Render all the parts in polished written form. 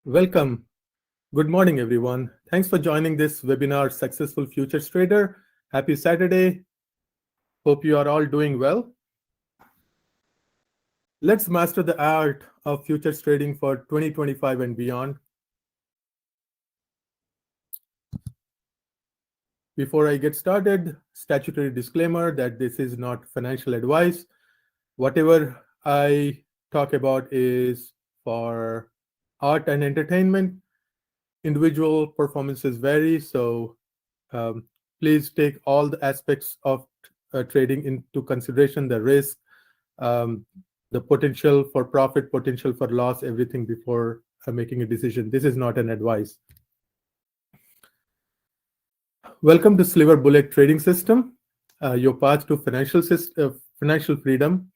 Welcome. Good morning, everyone. Thanks for joining this webinar, Successful Futures Trader. Happy Saturday. Hope you are all doing well. Let's master the art of futures trading for 2025 and beyond. Before I get started, statutory disclaimer that this is not financial advice. Whatever I talk about is for art and entertainment. Individual performances vary, so please take all the aspects of trading into consideration, the risk, the potential for profit, potential for loss, everything before making a decision. This is not an advice. Welcome to Sliver Bullet Trading System, your path to financial freedom.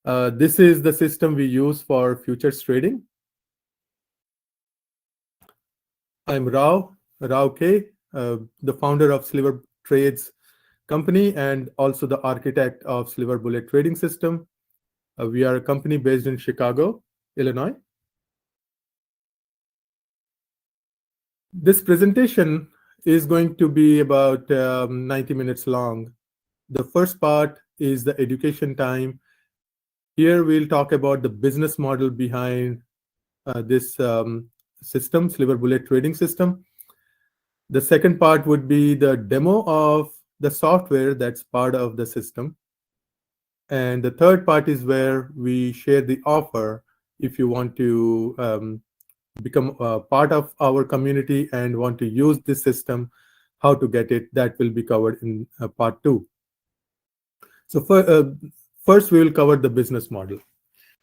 This is the system we use for futures trading. I'm Rao K, the founder of Sliver Trades company and also the architect of Sliver Bullet Trading System. We are a company based in Chicago, Illinois. This presentation is going to be about 90 minutes long. The first part is the education time. Here we'll talk about the business model behind this system, Sliver Bullet Trading System. The second part would be the demo of the software that's part of the system. And the third part is where we share the offer if you want to become a part of our community and want to use this system, how to get it. That will be covered in part 2. So first we will cover the business model.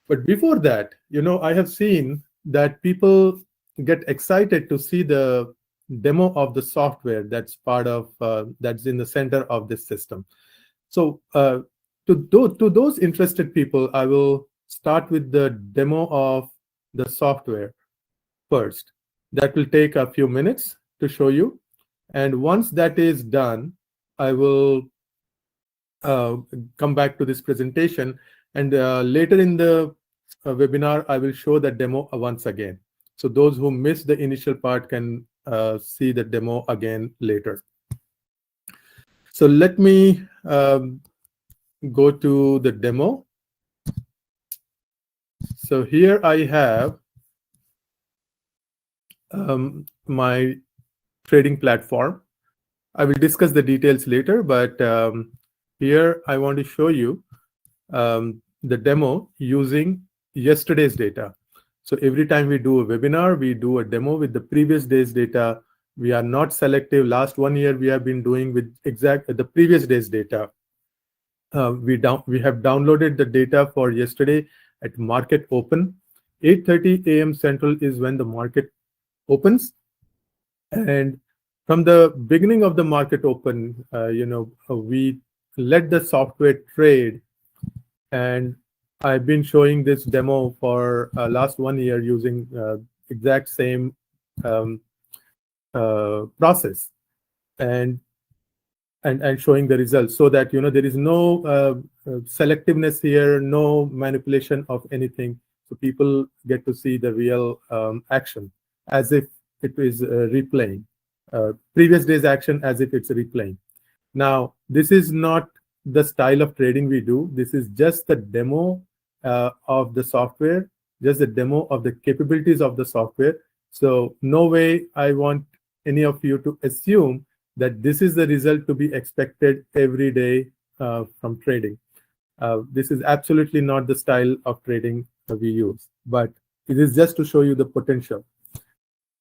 But before that, I have seen that people get excited to see the demo of the software that's part of that's in the center of this system. So to those interested people, I will start with the demo of the software first. That will take a few minutes to show you. And once that is done, I will come back to this presentation. And later in the webinar, I will show the demo once again. So those who missed the initial part can see the demo again later. So let me go to the demo. So here I have my trading platform. I will discuss the details later, but here I want to show you the demo using yesterday's data. So every time we do a webinar, we do a demo with the previous day's data. We are not selective. Last 1 year, we have been doing with the previous day's data. We have downloaded the data for yesterday at market open. 8:30 a.m. Central is when the market opens. And from the beginning of the market open, we let the software trade. And I've been showing this demo for last 1 year using exact same process and showing the results, so that there is no selectiveness here, no manipulation of anything. So people get to see the real action as if it is replaying previous day's action, as if it's replaying. Now, this is not the style of trading we do. This is just the demo of the software, just the demo of the capabilities of the software. So no way I want any of you to assume that this is the result to be expected every day from trading. This is absolutely not the style of trading we use, but it is just to show you the potential.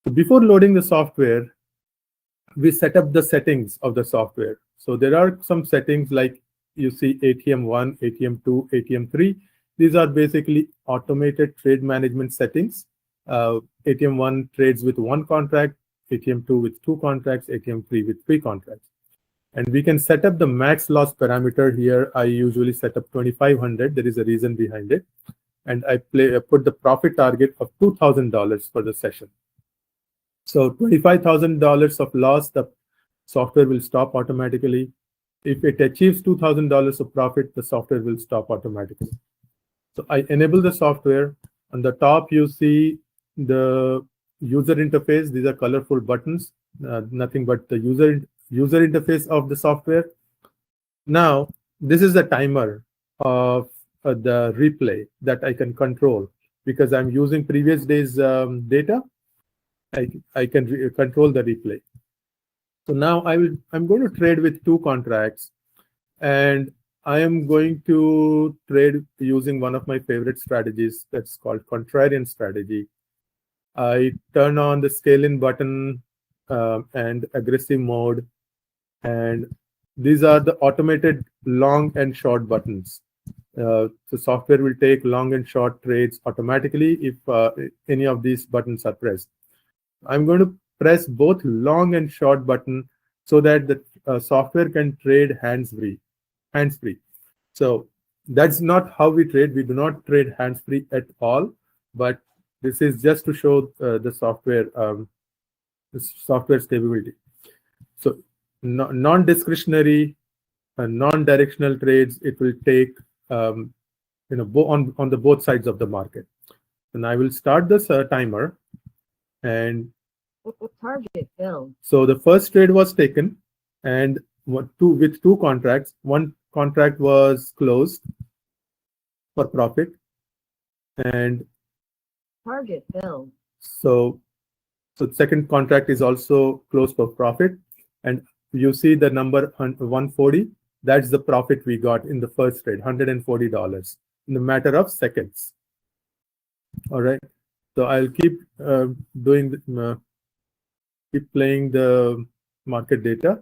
So before loading the software, we set up the settings of the software. So there are some settings like you see ATM 1, ATM 2, ATM 3. These are basically automated trade management settings. ATM 1 trades with 1 contract, ATM 2 with 2 contracts, ATM 3 with 3 contracts. And we can set up the max loss parameter here. I usually set up 2,500. There is a reason behind it. And I put the profit target of $2,000 for the session. So $25,000 of loss, the software will stop automatically. If it achieves $2,000 of profit, the software will stop automatically. So I enable the software. On the top, you see the user interface. These are colorful buttons, nothing but the user interface of the software. Now, this is the timer of the replay that I can control because I'm using previous day's data. I can control the replay. So now I'm going to trade with 2 contracts, and I am going to trade using one of my favorite strategies that's called contrarian strategy. I turn on the scale in button and aggressive mode, and these are the automated long and short buttons. The software will take long and short trades automatically if any of these buttons are pressed. I'm going to press both long and short button so that the software can trade hands-free. So that's not how we trade. We do not trade hands-free at all, but this is just to show the software's capability. So non-discretionary, non-directional trades, it will take on the both sides of the market. And I will start this timer, and target fill. So the first trade was taken, and with 2 contracts. One contract was closed for profit, and target fill. So the second contract is also closed for profit, and you see the number 140. That's the profit we got in the first trade, $140 in a matter of seconds. All right. So I'll keep keep playing the market data.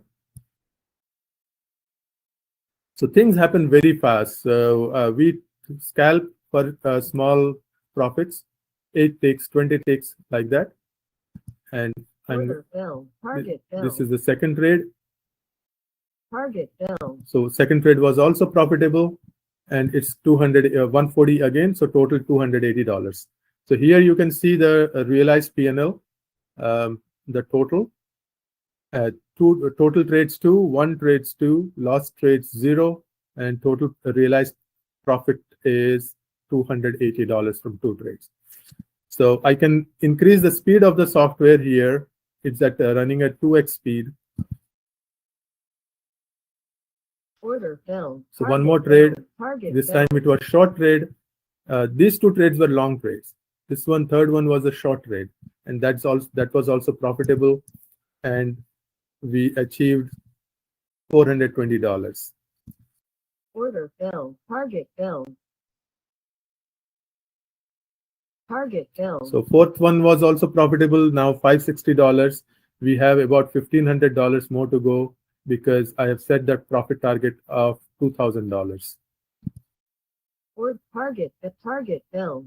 So things happen very fast. So we scalp for small profits, 8 ticks, 20 ticks, like that. And this is the second trade. Target fill. So second trade was also profitable, and it's 140 again. So total $280. So here you can see the realized P&L, the total. Total trades 2, 1 trades 2, lost trades 0, and total realized profit is $280 from 2 trades. So I can increase the speed of the software here. It's at running at 2x speed. Order fill. So one more trade. This time it was short trade. These 2 trades were long trades. This third one was a short trade, and that was also profitable, and we achieved $420. Order fill. Target fill. Target fill. So fourth one was also profitable. Now $560. We have about $1,500 more to go because I have set that profit target of $2,000. Or target fill. Target fill.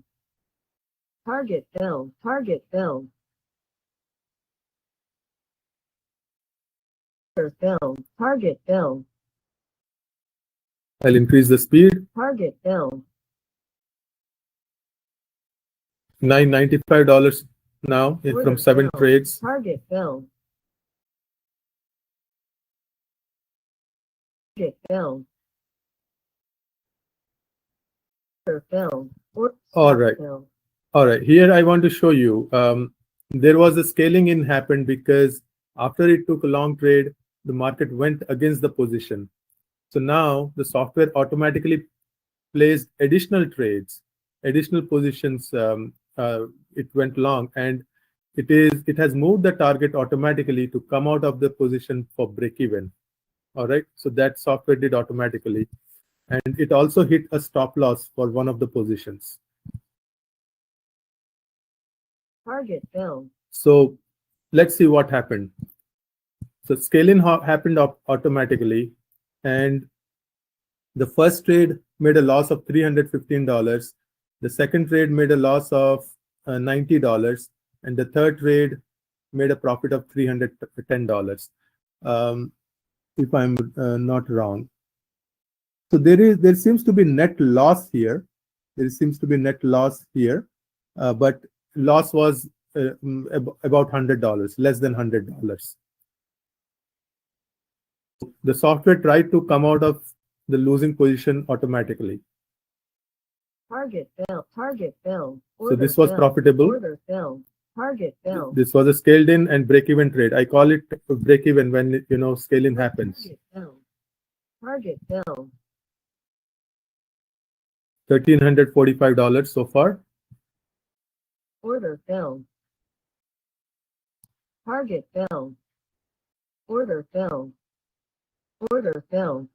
Target fill. Fill. Target fill. I'll increase the speed. Target fill. $995 now from 7 trades. Target fill. Target fill. Fill. All right. All right. Here I want to show you. There was a scaling in happened because after it took a long trade, the market went against the position. So now the software automatically placed additional trades, additional positions. It went long, and it has moved the target automatically to come out of the position for break even. All right. So that software did automatically, and it also hit a stop loss for one of the positions. Target fill. So let's see what happened. So scaling happened automatically, and the first trade made a loss of $315. The second trade made a loss of $90, and the third trade made a profit of $310. If I'm not wrong. So there seems to be net loss here. There seems to be net loss here, but loss was about $100, less than $100. The software tried to come out of the losing position automatically. Target fill. Target fill. So this was profitable. Order fill. Target filled. This was a scaled in and break even trade. I call it break even when scale in happens. Target filled. Target filled. $1,345 so far. Order filled. Target filled. Order filled. Order filled.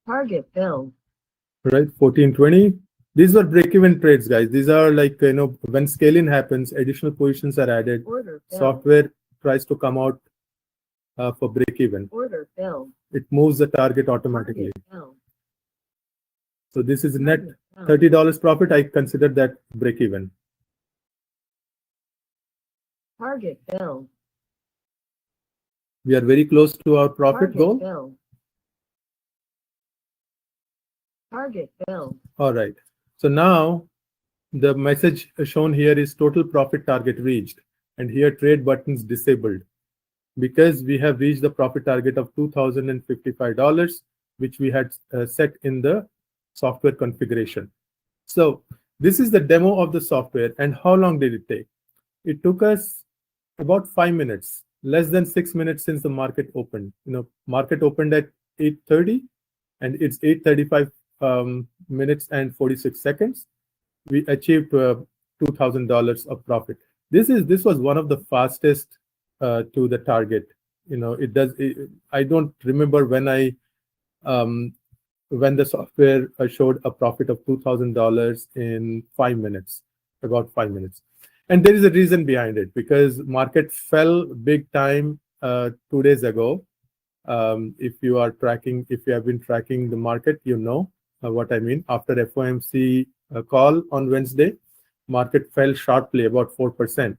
Target filled. Right, 1420. These were break-even trades, guys. These are like, when scaling happens, additional positions are added. Order filled. Software tries to come out for break-even. Order filled. It moves the target automatically. Target filled. So this is net Target filled. $30 profit. I consider that break-even. Target filled. We are very close to our profit Target goal. filled. Target filled. All right. So now the message shown here is total profit target reached. And here trade buttons disabled, because we have reached the profit target of $2,055, which we had set in the software configuration. So this is the demo of the software. And how long did it take? It took us about 5 minutes, less than 6 minutes since the market opened. Market opened at 8:30 and it's 8:35 minutes and 46 seconds. We achieved $2,000 of profit. This was one of the fastest to the target. I don't remember when when the software showed a profit of $2,000 in 5 minutes, about 5 minutes. And there is a reason behind it, because market fell big time 2 days ago. If you have been tracking the market, what I mean. After FOMC call on Wednesday, market fell sharply, about 4%.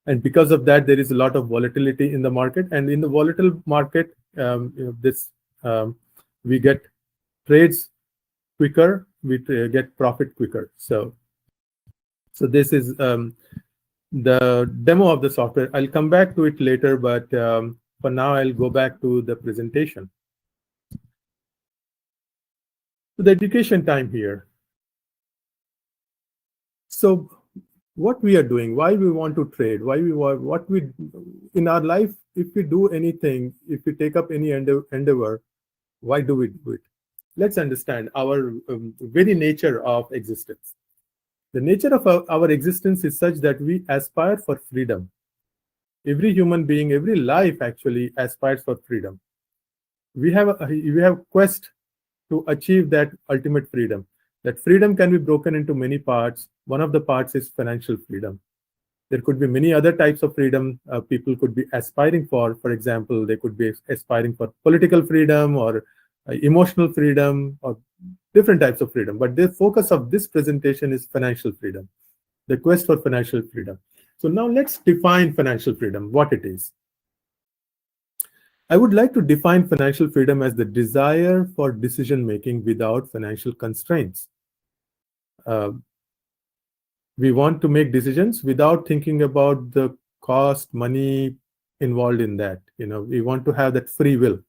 And because of that, there is a lot of volatility in the market. And in the volatile market, we get trades quicker, we get profit quicker. So this is the demo of the software. I'll come back to it later, but for now, I'll go back to the presentation. So the education time here. So what we are doing, why we want to trade, in our life, if we do anything, if we take up any endeavor, why do we do it? Let's understand our very nature of existence. The nature of our existence is such that we aspire for freedom. Every human being, every life actually aspires for freedom. We have quest to achieve that ultimate freedom. That freedom can be broken into many parts. One of the parts is financial freedom. There could be many other types of freedom people could be aspiring for. For example, they could be aspiring for political freedom or emotional freedom or different types of freedom. But the focus of this presentation is financial freedom, the quest for financial freedom. So now let's define financial freedom, what it is. I would like to define financial freedom as the desire for decision-making without financial constraints. We want to make decisions without thinking about the cost, money involved in that. We want to have that free will,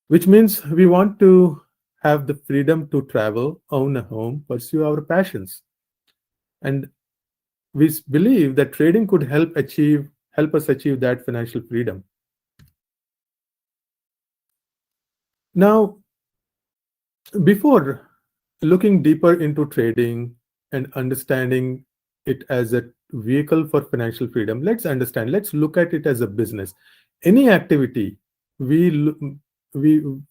which means we want to have the freedom to travel, own a home, pursue our passions. And we believe that trading could help us achieve that financial freedom. Now, before looking deeper into trading and understanding it as a vehicle for financial freedom, let's look at it as a business. Any activity, we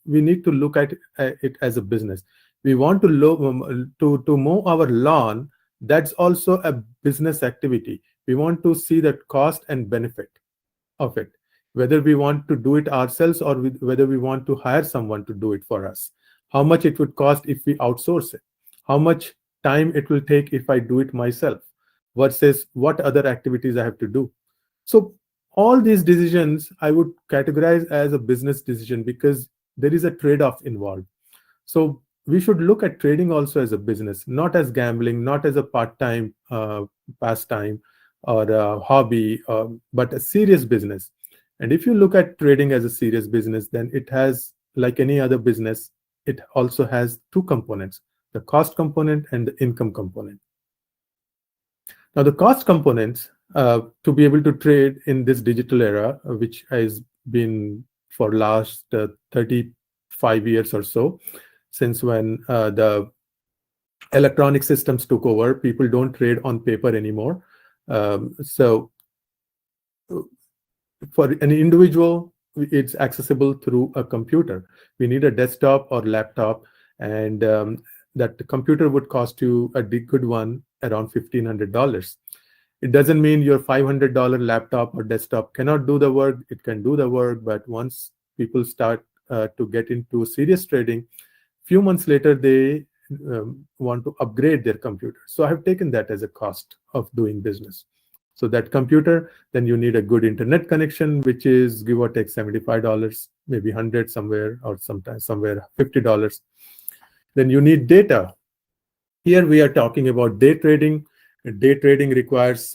need to look at it as a business. We want to mow our lawn. That's also a business activity. We want to see that cost and benefit of it, whether we want to do it ourselves or whether we want to hire someone to do it for us. How much it would cost if we outsource it? How much time it will take if I do it myself versus what other activities I have to do. So all these decisions I would categorize as a business decision because there is a trade-off involved. So we should look at trading also as a business, not as gambling, not as a part-time pastime or a hobby, but a serious business. And if you look at trading as a serious business, then it has, like any other business, it also has two components, the cost component and the income component. Now, the cost components to be able to trade in this digital era, which has been for last 35 years or so, since when the electronic systems took over, people don't trade on paper anymore. So for an individual, it's accessible through a computer. We need a desktop or laptop, and that the computer would cost you a good one around $1,500. It doesn't mean your $500 laptop or desktop cannot do the work. It can do the work, but once people start to get into serious trading, few months later they want to upgrade their computer. So I have taken that as a cost of doing business. So that computer, then you need a good internet connection, which is give or take $75, maybe 100 somewhere, or sometimes somewhere $50. Then you need data. Here we are talking about day trading. Day trading requires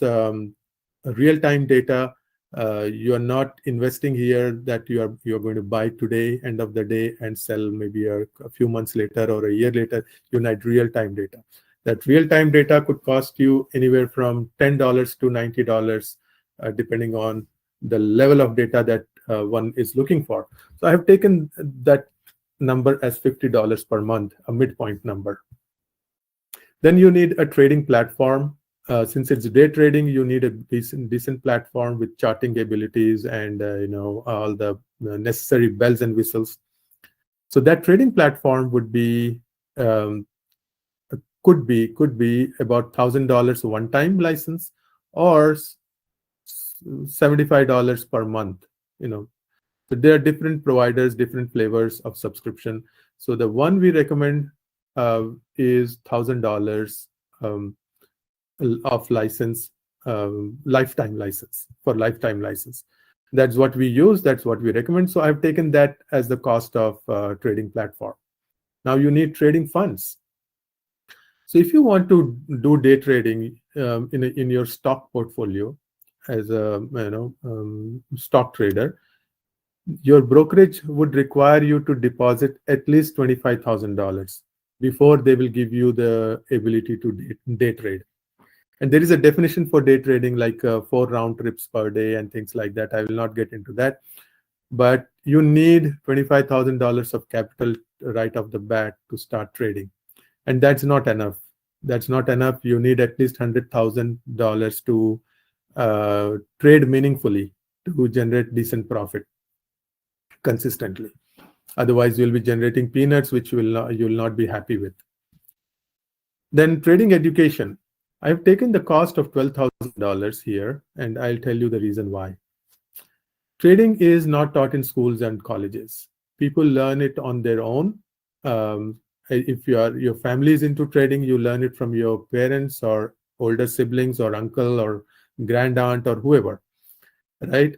real-time data. You are not investing here that you're going to buy today, end of the day, and sell maybe a few months later or a year later. You need real-time data. That real-time data could cost you anywhere from $10 to $90, depending on the level of data that one is looking for. So I have taken that number as $50 per month, a midpoint number. Then you need a trading platform. Since it's day trading, you need a decent platform with charting abilities and all the necessary bells and whistles. So that trading platform would be could be about $1,000 one-time license, or $75 per month. So there are different providers, different flavors of subscription. So the one we recommend is $1,000 of license, lifetime license, for lifetime license. That's what we use. That's what we recommend. So I've taken that as the cost of trading platform. Now you need trading funds. So if you want to do day trading in your stock portfolio as a stock trader, your brokerage would require you to deposit at least $25,000 before they will give you the ability to day trade. And there is a definition for day trading, like 4 round trips per day and things like that. I will not get into that. But you need $25,000 of capital right off the bat to start trading. And that's not enough. That's not enough. You need at least $100,000 to trade meaningfully, to generate decent profit consistently. Otherwise, you'll be generating peanuts, which you'll not be happy with. Then trading education. I've taken the cost of $12,000 here, and I'll tell you the reason why. Trading is not taught in schools and colleges. People learn it on their own. If your family is into trading, you learn it from your parents or older siblings or uncle or grand aunt or whoever, right?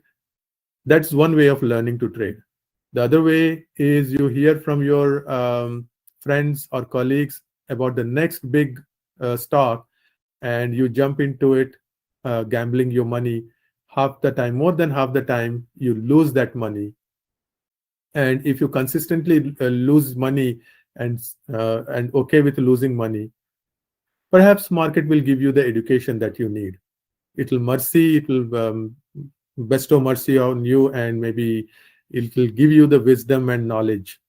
That's one way of learning to trade. The other way is you hear from your friends or colleagues about the next big stock, and you jump into it, gambling your money. Half the time, more than half the time, you lose that money. And if you consistently lose money and okay with losing money, perhaps market will give you the education that you need. It will bestow mercy on you, and maybe it will give you the wisdom and knowledge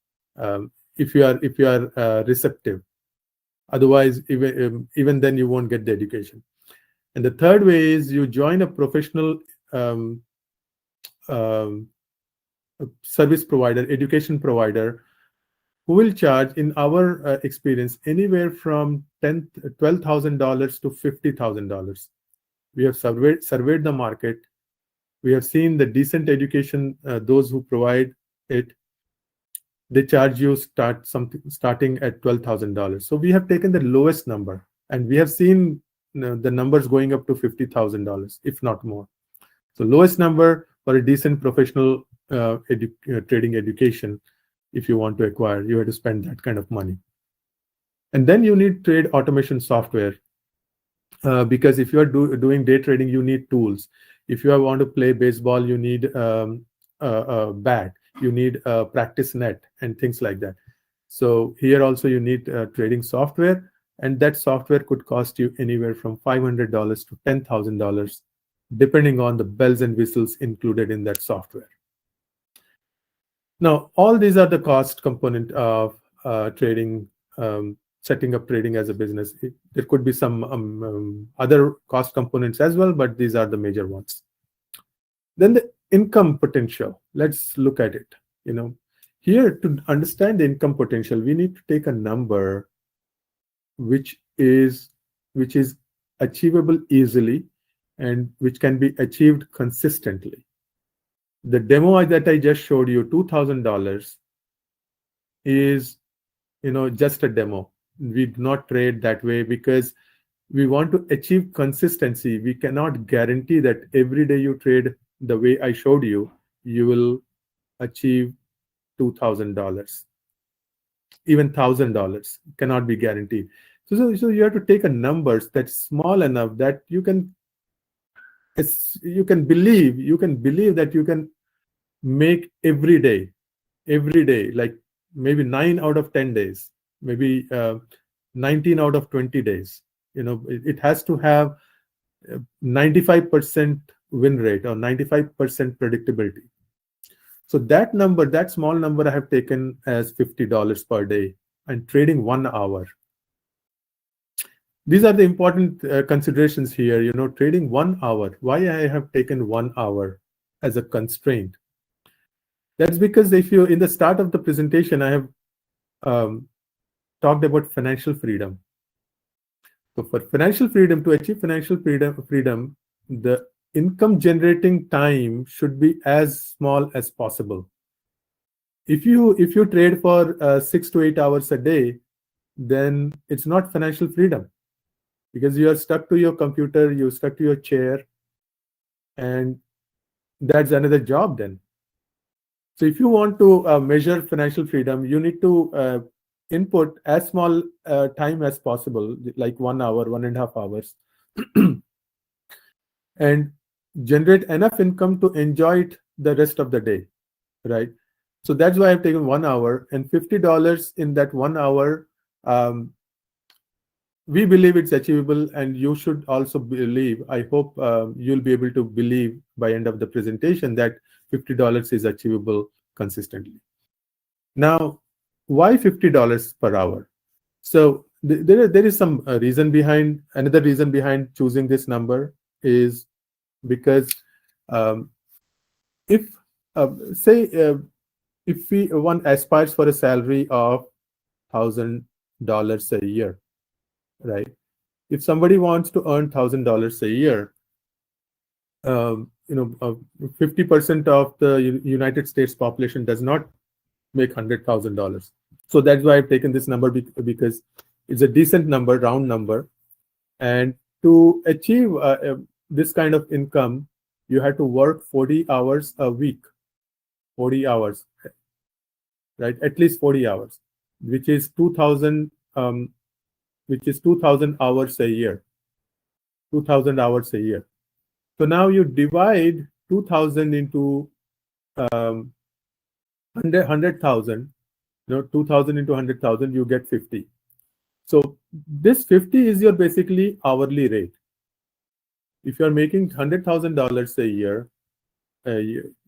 if you are receptive. Otherwise, even then, you won't get the education. And the third way is you join a professional service provider, education provider, who will charge, in our experience, anywhere from $12,000 to $50,000. We have surveyed the market. We have seen the decent education, those who provide it, they charge you starting at $12,000. So we have taken the lowest number, and we have seen the numbers going up to $50,000, if not more. So lowest number for a decent professional trading education, if you want to acquire, you have to spend that kind of money. And then you need trade automation software, because if you are doing day trading, you need tools. If you want to play baseball, you need a bat, you need a practice net, and things like that. So here also you need trading software. and that software could cost you anywhere from $500 to $10,000, depending on the bells and whistles included in that software. Now, all these are the cost component of trading, setting up trading as a business. There could be some other cost components as well, but these are the major ones. Then the income potential. Let's look at it. Here, to understand the income potential, we need to take a number which is achievable easily and which can be achieved consistently. The demo that I just showed you, $2,000, is just a demo. We do not trade that way because we want to achieve consistency. We cannot guarantee that every day you trade the way I showed you, you will achieve $2,000. Even $1,000 cannot be guaranteed. So you have to take a numbers that's small enough that you can believe that you can make every day, like maybe 9 out of 10 days, maybe 19 out of 20 days. It has to have 95% win rate or 95% predictability. So that number, that small number, I have taken as $50 per day and trading 1 hour. These are the important considerations here. Trading 1 hour. Why I have taken 1 hour as a constraint? That's because if you, in the start of the presentation, I have talked about financial freedom. So for financial freedom, to achieve financial freedom, the income generating time should be as small as possible. If you trade for 6 to 8 hours a day, then it's not financial freedom, because you are stuck to your computer, you're stuck to your chair, and that's another job then. So if you want to measure financial freedom, you need to input as small time as possible, like 1 hour, 1.5 hours, and generate enough income to enjoy it the rest of the day, right? So that's why I've taken 1 hour, and $50 in that 1 hour. We believe it's achievable, and you should also believe. I hope you'll be able to believe by end of the presentation that $50 is achievable consistently. Now, why $50 per hour? So there is some reason behind. Another reason behind choosing this number is because if one aspires for a salary of $1,000 a year, right? If somebody wants to earn $1,000 a year, 50% of the United States population does not make $100,000. So that's why I've taken this number, because it's a decent number, round number. And to achieve this kind of income, you have to work 40 hours a week, 40 hours, right? At least 40 hours, which is 2,000 hours a year. 2,000 hours a year. So now you divide 2,000 into 100,000. 2,000 into 100,000, you get 50. So this 50 is your basically hourly rate. If you're making $100,000 a year,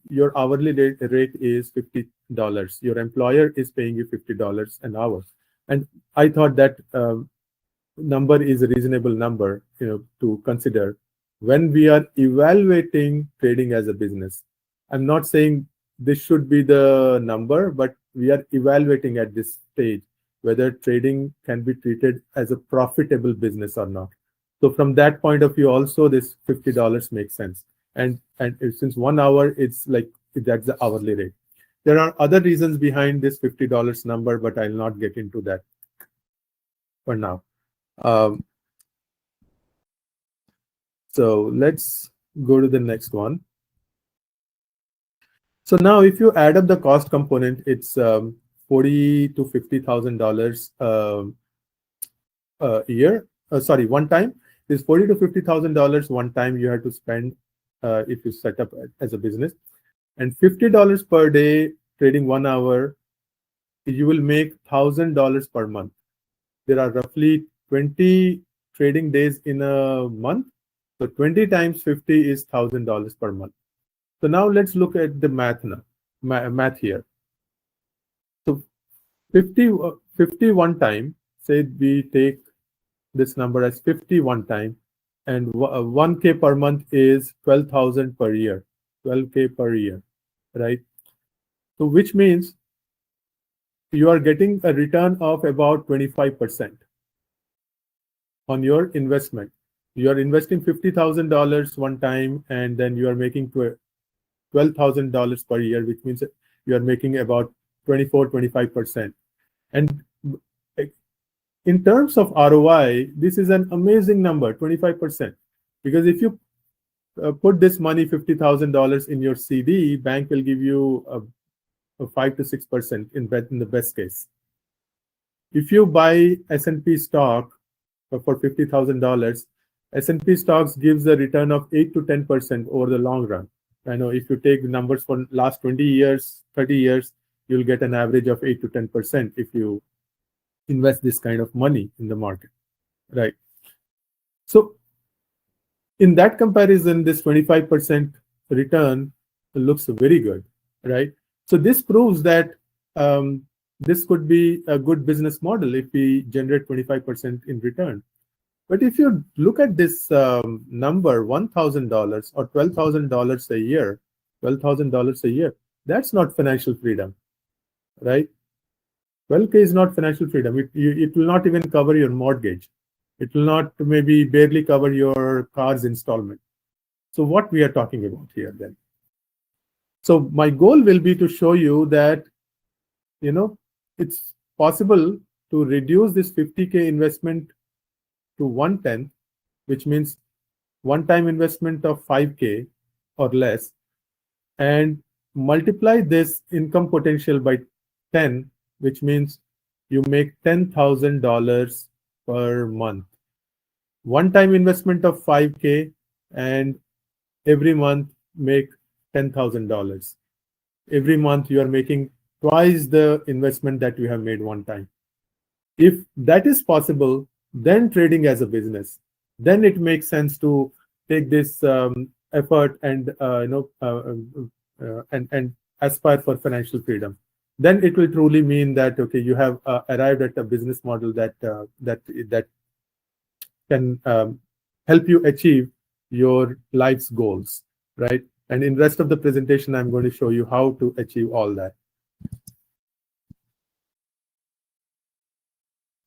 your hourly rate is $50. Your employer is paying you $50 an hour. And I thought that number is a reasonable number, to consider when we are evaluating trading as a business. I'm not saying this should be the number, but we are evaluating at this stage whether trading can be treated as a profitable business or not. So from that point of view, also this $50 makes sense. And since 1 hour, it's like that's the hourly rate. There are other reasons behind this $50 number, but I'll not get into that for now. So let's go to the next one. So now, if you add up the cost component, it's $40,000 to $50,000 a year. Sorry, one time. It's $40,000 to $50,000 one time you have to spend if you set up as a business, and $50 per day trading 1 hour, you will make $1,000 per month. There are roughly 20 trading days in a month. So 20 times 50 is $1,000 per month. So now let's look at the math now. Math here. So 51 time, say we take this number as 51 time, and 1K per month is 12,000 per year, 12K per year, right? So which means you are getting a return of about 25% on your investment. You are investing $50,000 one time, and then you are making $12,000 per year, which means you are making about 24-25%. And in terms of ROI, this is an amazing number, 25%. Because if you put this money, $50,000 in your CD, bank will give you a 5 to 6% in the best case. If you buy S&P stock for $50,000, S&P stocks gives a return of 8 to 10% over the long run. I know if you take the numbers for last 20 years, 30 years, you'll get an average of 8 to 10% if you invest this kind of money in the market, right? So in that comparison, this 25% return looks very good, right? So this proves that this could be a good business model if we generate 25% in return. But if you look at this number, $1,000 or $12,000 a year, $12,000 a year, that's not financial freedom, right? 12K is not financial freedom. It will not even cover your mortgage. It will not maybe barely cover your car's installment. So what we are talking about here then? So my goal will be to show you that, it's possible to reduce this 50K investment to 1/10, which means one-time investment of 5K or less, and multiply this income potential by 10, which means you make $10,000 per month. One-time investment of 5K, and every month make $10,000. Every month you are making twice the investment that you have made one time. If that is possible, then trading as a business, then it makes sense to take this effort and and aspire for financial freedom. Then it will truly mean that, okay, you have arrived at a business model that can help you achieve your life's goals, right? And in the rest of the presentation, I'm going to show you how to achieve all that.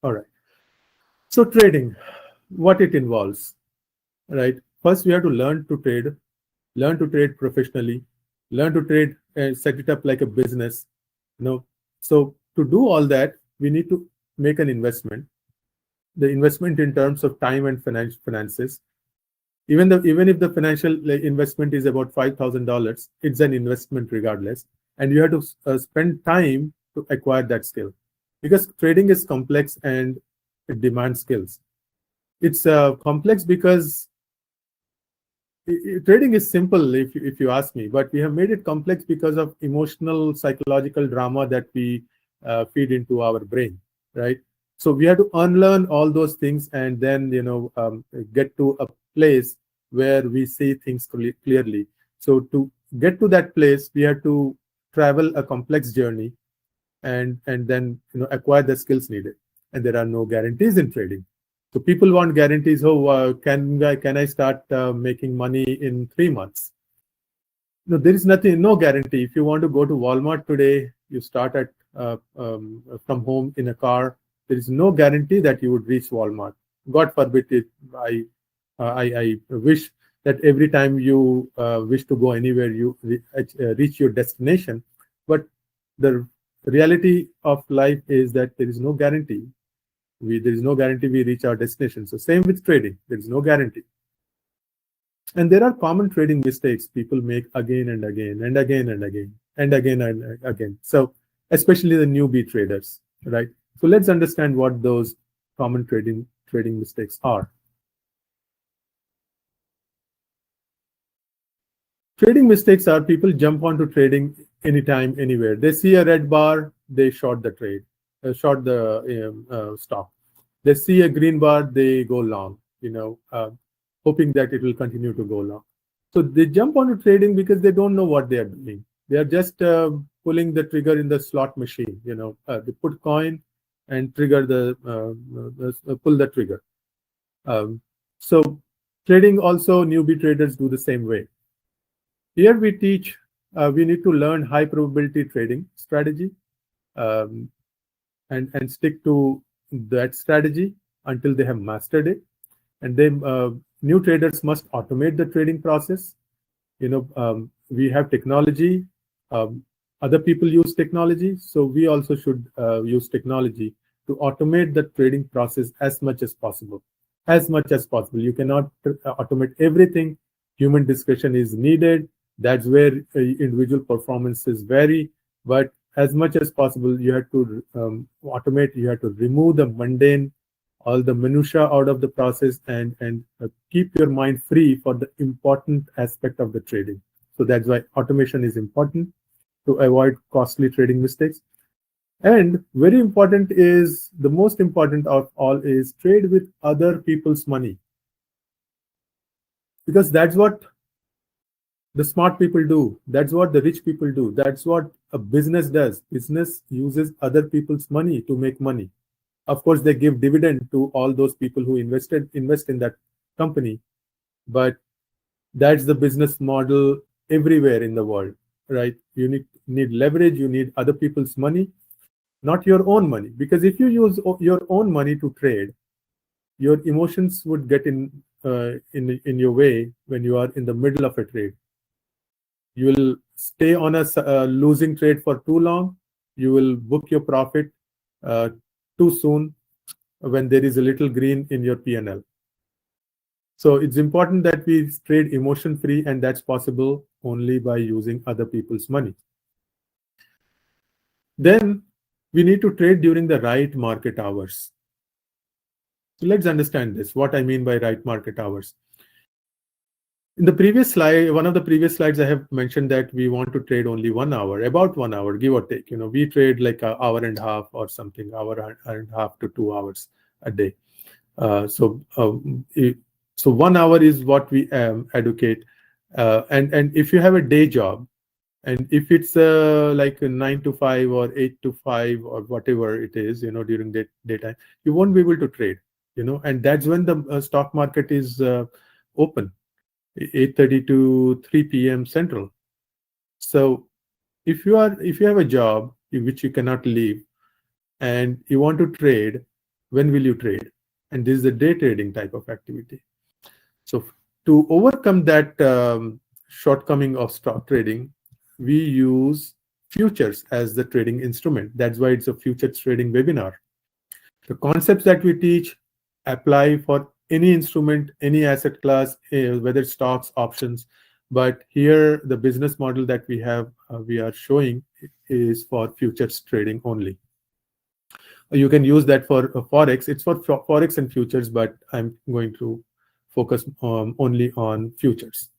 All right. So trading, what it involves, right? First, we have to learn to trade professionally, learn to trade, set it up like a business. So to do all that, we need to make an investment. The investment in terms of time and finances. Even if the financial investment is about $5,000, it's an investment regardless, and you have to spend time to acquire that skill, because trading is complex and it demands skills. It's complex because trading is simple, if you ask me, but we have made it complex because of emotional, psychological drama that we feed into our brain, right? So we have to unlearn all those things and then get to a place where we see things clearly. So to get to that place, we have to travel a complex journey and then acquire the skills needed. And there are no guarantees in trading. So people want guarantees. Oh, can I start making money in 3 months? No, there is no guarantee. If you want to go to Walmart today, you start at from home in a car. There is no guarantee that you would reach Walmart. God forbid it. I wish that every time you wish to go anywhere, you reach your destination. But the reality of life is that there is no guarantee. There is no guarantee we reach our destination. So same with trading. There is no guarantee. And there are common trading mistakes people make again and again and again and again and again and again. So especially the newbie traders, right? So let's understand what those common trading mistakes are. Trading mistakes are people jump onto trading anytime, anywhere. They see a red bar, they short the trade, short the stock. They see a green bar, they go long, hoping that it will continue to go long. So they jump onto trading because they don't know what they are doing. They are just pulling the trigger in the slot machine. They put coin and trigger pull the trigger. So trading also, newbie traders do the same way. Here we teach, we need to learn high probability trading strategy, um, and stick to that strategy until they have mastered it. And then new traders must automate the trading process. We have technology. Um, Other people use technology, so we also should use technology to automate the trading process as much as possible. As much as possible. You cannot automate everything. Human discretion is needed. That's where individual performances vary. But as much as possible, you have to automate. You have to remove the mundane, all the minutia out of the process, and keep your mind free for the important aspect of the trading. So that's why automation is important to avoid costly trading mistakes. And very important is, the most important of all is, trade with other people's money, because that's what the smart people do. That's what the rich people do. That's what a business does. Business uses other people's money to make money. Of course, they give dividend to all those people who invest in that company, but that's the business model everywhere in the world, right? You need leverage. You need other people's money, not your own money. Because if you use your own money to trade, your emotions would get in your way when you are in the middle of a trade. You will stay on a losing trade for too long. You will book your profit uh, too soon when there is a little green in your P&L. So it's important that we trade emotion free, and that's possible only by using other people's money. Then we need to trade during the right market hours. So let's understand this, what I mean by right market hours. In the previous slide, one of the previous slides, I have mentioned that we want to trade only 1 hour, about 1 hour, give or take. We trade like an hour and a half or something, hour and a half to 2 hours a day. So 1 hour is what we advocate. And if you have a day job, and if it's like a 9 to 5 or 8 to 5 or whatever it is, during the daytime, you won't be able to trade. And that's when the stock market is open, 8:30 to 3 p.m. Central. So if you have a job which you cannot leave and you want to trade, when will you trade? And this is a day trading type of activity. So to overcome that shortcoming of stock trading, we use futures as the trading instrument. That's why it's a futures trading webinar. The concepts that we teach apply for any instrument, any asset class, whether stocks, options. But here, the business model that we are showing is for futures trading only. You can use that for Forex. It's for Forex and futures, but I'm going to focus only on futures.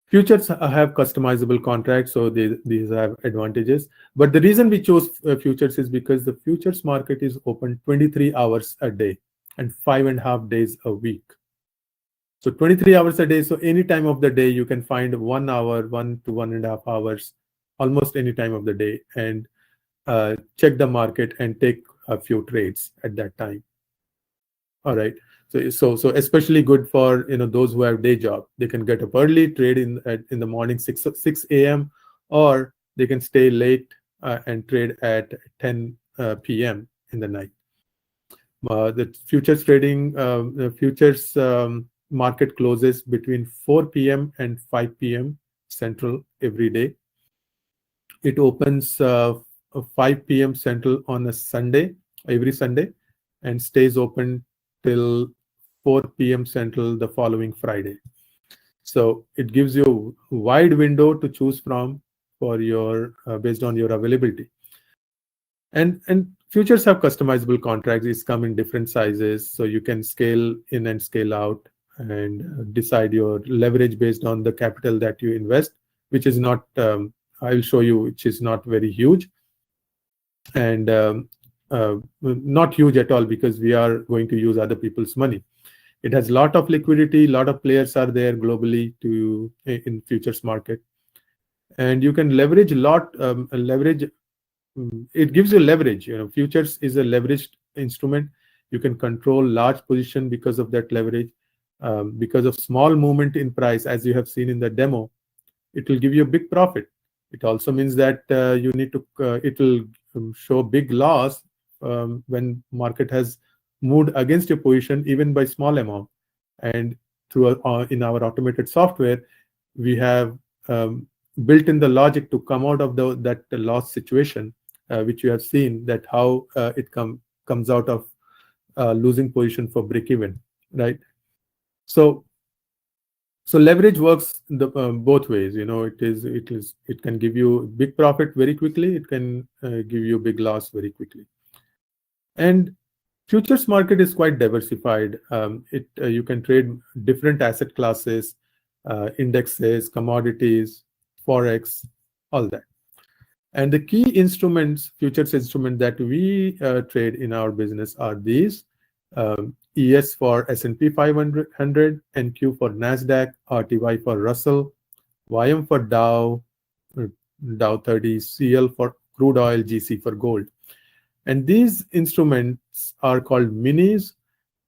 Futures have customizable contracts, so these have advantages. But the reason we chose futures is because the futures market is open 23 hours a day and 5.5 days a week. So 23 hours a day, so any time of the day you can find 1 hour, 1 to 1.5 hours, almost any time of the day, and check the market and take a few trades at that time. All right. So especially good for those who have day job. They can get up early, trade in the morning 6 a.m. or they can stay late and trade at 10 p.m. in the night. The futures trading, the futures market closes between 4 p.m. and 5 p.m. Central every day. It opens 5 p.m. Central on a Sunday, every Sunday, and stays open till 4 p.m. Central the following Friday. So it gives you a wide window to choose from for your based on your availability. And futures have customizable contracts. These come in different sizes, so you can scale in and scale out and decide your leverage based on the capital that you invest, which is not, I'll show you, which is not very huge. And not huge at all, because we are going to use other people's money. It has a lot of liquidity, a lot of players are there globally in futures market, and you can leverage a lot. It gives you leverage. Futures is a leveraged instrument. You can control large position because of that leverage. Because of small movement in price, as you have seen in the demo, it will give you a big profit. It also means that it will show big loss when market has moved against your position, even by small amount. And in our automated software, we have built in the logic to come out of that loss situation, which you have seen, that how it comes out of losing position for break even, right? So leverage works both ways. It can give you big profit very quickly. It can give you big loss very quickly. And futures market is quite diversified. You can trade different asset classes, indexes, commodities, forex, all that. And the key instruments, futures instrument that we trade in our business are these: ES for S&P 500, NQ for NASDAQ, RTY for Russell, YM for Dow, Dow 30, CL for crude oil, GC for gold. And these instruments are called minis.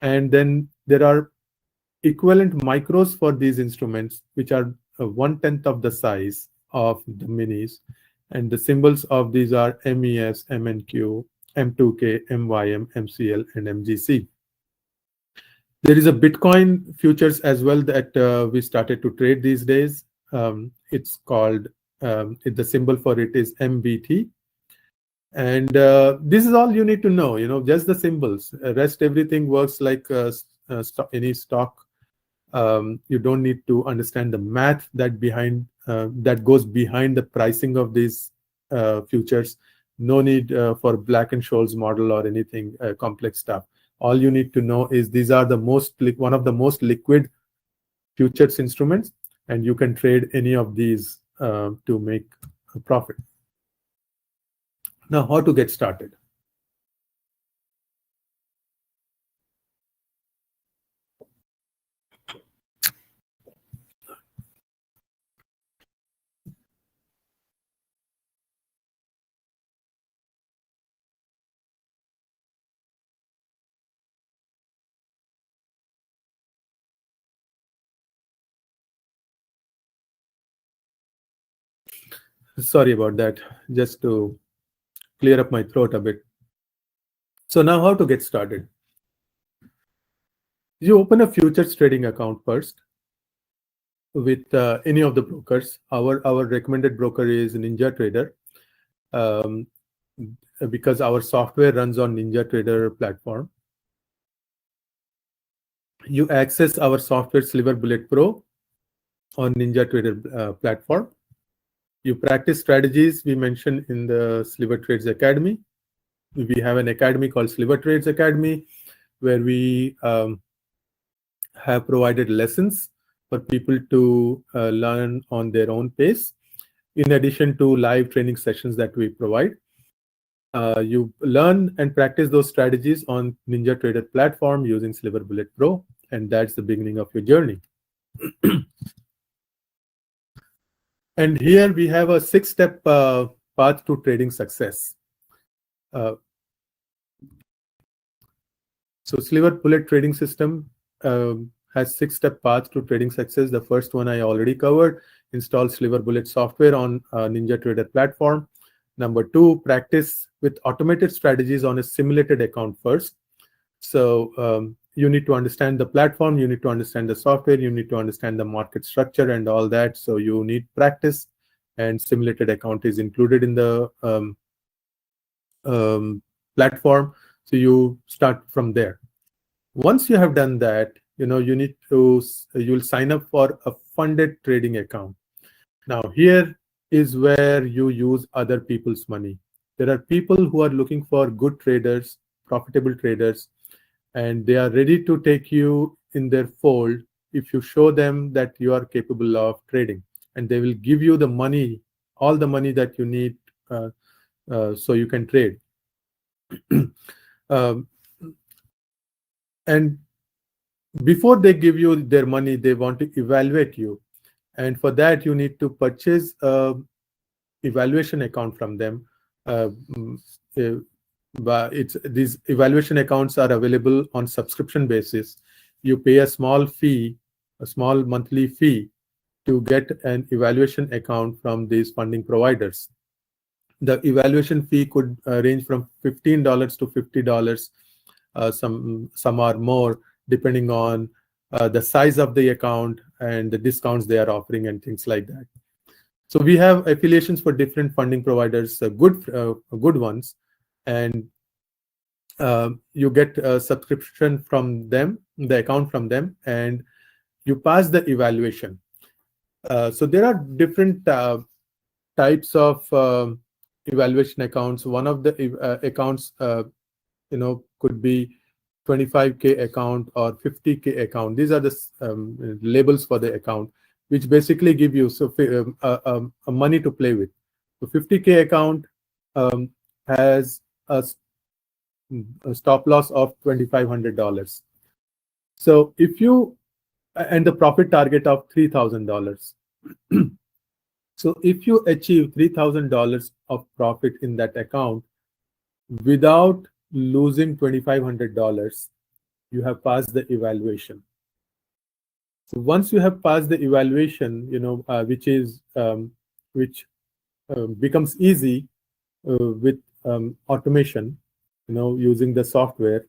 And then there are equivalent micros for these instruments, which are 1/10 of the size of the minis. And the symbols of these are MES, MNQ, M2K, MYM, MCL, and MGC. There is a Bitcoin futures as well that we started to trade these days. It's called, the symbol for it is MBT. And this is all you need to know, just the symbols. Rest everything works like any stock. You don't need to understand the math that goes behind the pricing of these futures. No need for Black-Scholes model or anything complex stuff. All you need to know is these are one of the most liquid futures instruments, and you can trade any of these to make a profit. Now, how to get started? Sorry about that, just to clear up my throat a bit. So now, how to get started? You open a futures trading account first with any of the brokers. Our recommended broker is NinjaTrader, because our software runs on NinjaTrader platform. You access our software Sliver Bullet Pro on NinjaTrader platform. You practice strategies we mentioned in the Sliver Trades Academy. We have an academy called Sliver Trades Academy, where we have provided lessons for people to learn on their own pace, in addition to live training sessions that we provide. You learn and practice those strategies on NinjaTrader platform using Sliver Bullet Pro, and that's the beginning of your journey. And here we have a 6-step path to trading success. So Sliver Bullet Trading System has 6-step path to trading success. The first one I already covered: install Sliver Bullet software on NinjaTrader platform. Number 2, practice with automated strategies on a simulated account first. So you need to understand the platform, you need to understand the software, you need to understand the market structure and all that. So you need practice, and simulated account is included in the platform. So you start from there. Once you have done that, you'll sign up for a funded trading account. Now, here is where you use other people's money. There are people who are looking for good traders, profitable traders, and they are ready to take you in their fold if you show them that you are capable of trading, and they will give you the money, all the money that you need, so you can trade. um, and before they give you their money, they want to evaluate you, and for that you need to purchase a evaluation account from them. uh, mm, uh, but these evaluation accounts are available on subscription basis. You pay a small fee, a small monthly fee, to get an evaluation account from these funding providers. The evaluation fee could range from $15 to $50. Some are more, depending on the size of the account and the discounts they are offering and things like that. So we have affiliations for different funding providers, good ones, and you get a subscription from them, the account from them, and you pass the evaluation. So there are different types of evaluation accounts. One of the accounts, could be 25K account or 50K account. These are the labels for the account, which basically give you money to play with. So 50K account has a stop loss of $2,500. So if you and the profit target of $3,000. So if you achieve $3,000 of profit in that account without losing $2,500, you have passed the evaluation. So once you have passed the evaluation, which becomes easy with automation, using the software.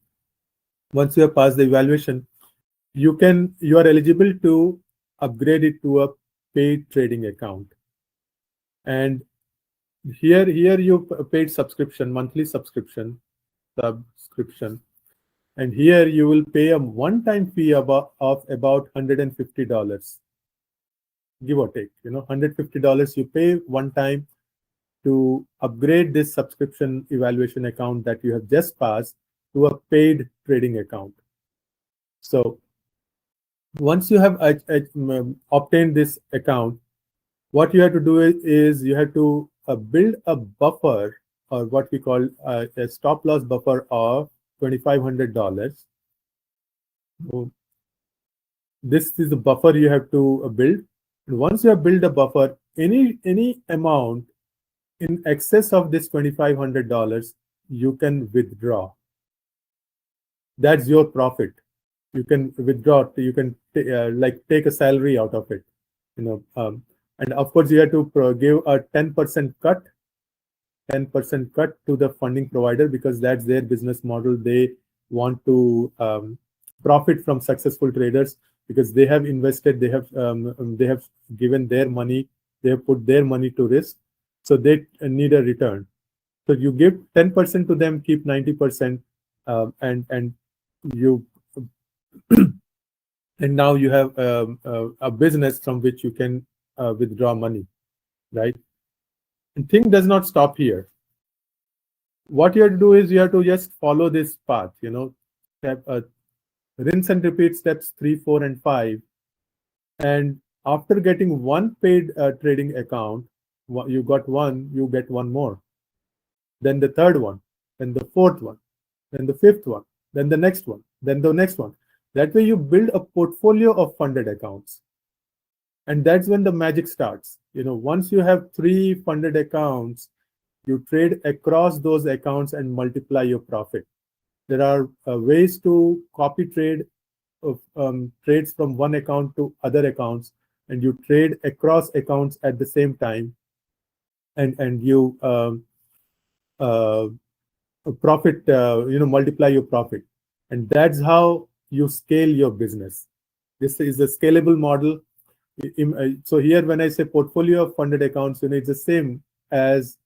Once you have passed the evaluation, you are eligible to upgrade it to a paid trading account. And here you paid subscription, monthly subscription, and here you will pay a one-time fee of about $150, give or take. $150 you pay one time to upgrade this subscription evaluation account that you have just passed to a paid trading account. So once you have obtained this account, what you have to do is you have to build a buffer, or what we call a stop loss buffer of $2,500. So this is the buffer you have to build. And once you have built a buffer, any amount in excess of this $2,500, you can withdraw. That's your profit. You can withdraw. You can take a salary out of it. And of course, you have to give a 10% cut to the funding provider, because that's their business model. They want to profit from successful traders, because they have invested, they have given their money, they have put their money to risk, so they need a return. So you give 10% to them, keep 90%, and you and now you have a business from which you can withdraw money, right? And thing does not stop here. What you have to do is you have to just follow this path, rinse and repeat steps 3, 4, and 5. And after getting one paid trading account, you got one, you get one more. Then the third one, then the fourth one, then the fifth one, then the next one, then the next one. That way you build a portfolio of funded accounts. And that's when the magic starts. Once you have 3 funded accounts, you trade across those accounts and multiply your profit. There are ways to copy trade of trades from one account to other accounts, and you trade across accounts at the same time, and you profit, multiply your profit. And that's how you scale your business. This is a scalable model. So here, when I say portfolio of funded accounts, it's the same as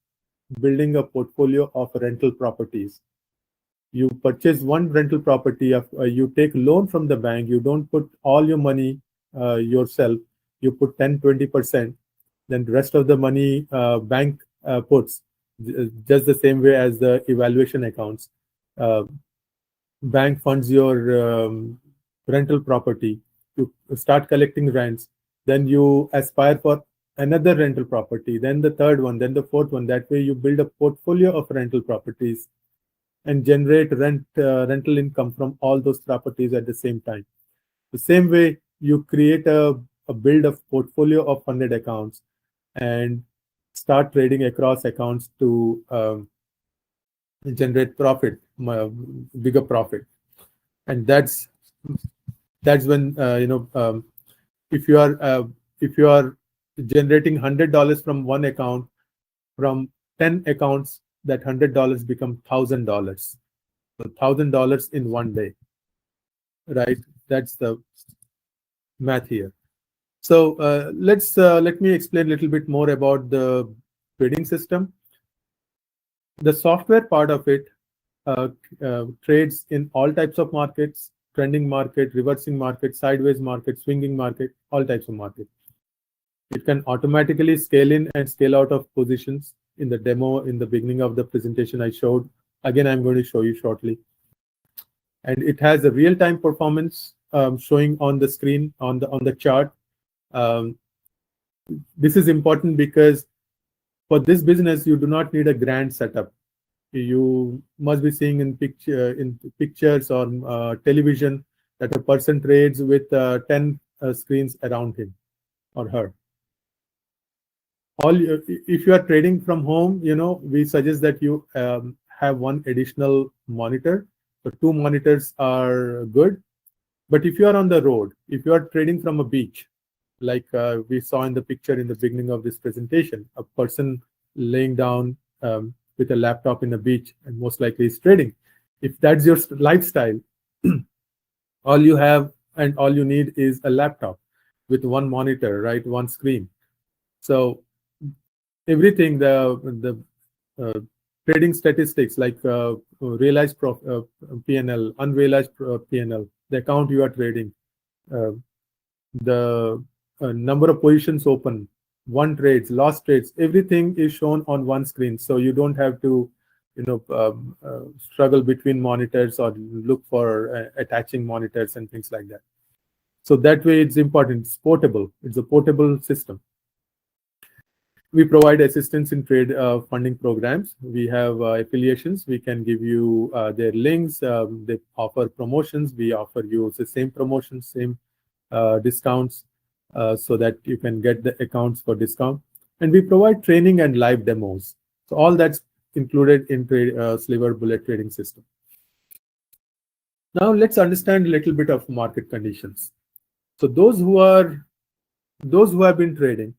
building a portfolio of rental properties. You purchase one rental property, you take loan from the bank, you don't put all your money yourself, you put 10-20%, then the rest of the money bank puts, just the same way as the evaluation accounts. Bank funds your rental property, you start collecting rents, then you aspire for another rental property, then the third one, then the fourth one. That way you build a portfolio of rental properties. and generate rental income from all those properties at the same time. The same way you create a build of portfolio of funded accounts and start trading across accounts to generate profit, bigger profit. And that's when if you are generating $100 from one account, from 10 accounts, that $100 become $1,000. So $1,000 in one day, right? That's the math here. So let me explain a little bit more about the trading system. The software part of it trades in all types of markets: trending market, reversing market, sideways market, swinging market, all types of market. It can automatically scale in and scale out of positions. In the demo in the beginning of the presentation I showed, again I'm going to show you shortly. And it has a real-time performance showing on the screen, on the chart. This is important because for this business you do not need a grand setup. You must be seeing in pictures or television that a person trades with 10 screens around him or her. If you are trading from home, we suggest that you have one additional monitor. So 2 monitors are good. But if you are on the road, if you are trading from a beach, like we saw in the picture in the beginning of this presentation, a person laying down with a laptop in a beach and most likely is trading. If that's your lifestyle, all you have and all you need is a laptop with one monitor, right? One screen. So everything, the trading statistics like realized P&L, unrealized P&L, the account you are trading, the number of positions open, won trades, lost trades, everything is shown on one screen. So you don't have to struggle between monitors or look for attaching monitors and things like that. So that way it's important. It's portable. It's a portable system. We provide assistance in trade funding programs. We have affiliations. We can give you their links. They offer promotions. We offer you the same promotions, same discounts, so that you can get the accounts for discount. And we provide training and live demos. So all that's included in Sliver Bullet Trading System. Now let's understand a little bit of market conditions. So those who have been trading,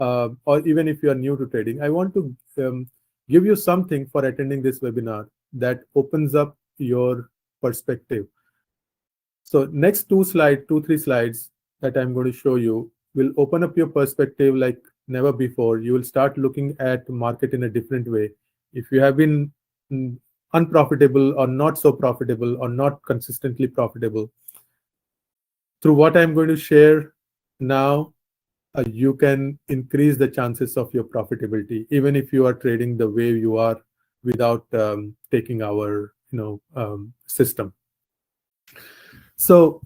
or even if you are new to trading, I want to give you something for attending this webinar that opens up your perspective. So next 2-3 slides that I'm going to show you will open up your perspective like never before. You will start looking at the market in a different way. If you have been unprofitable or not so profitable or not consistently profitable, through what I'm going to share now, you can increase the chances of your profitability, even if you are trading the way you are without taking our system. So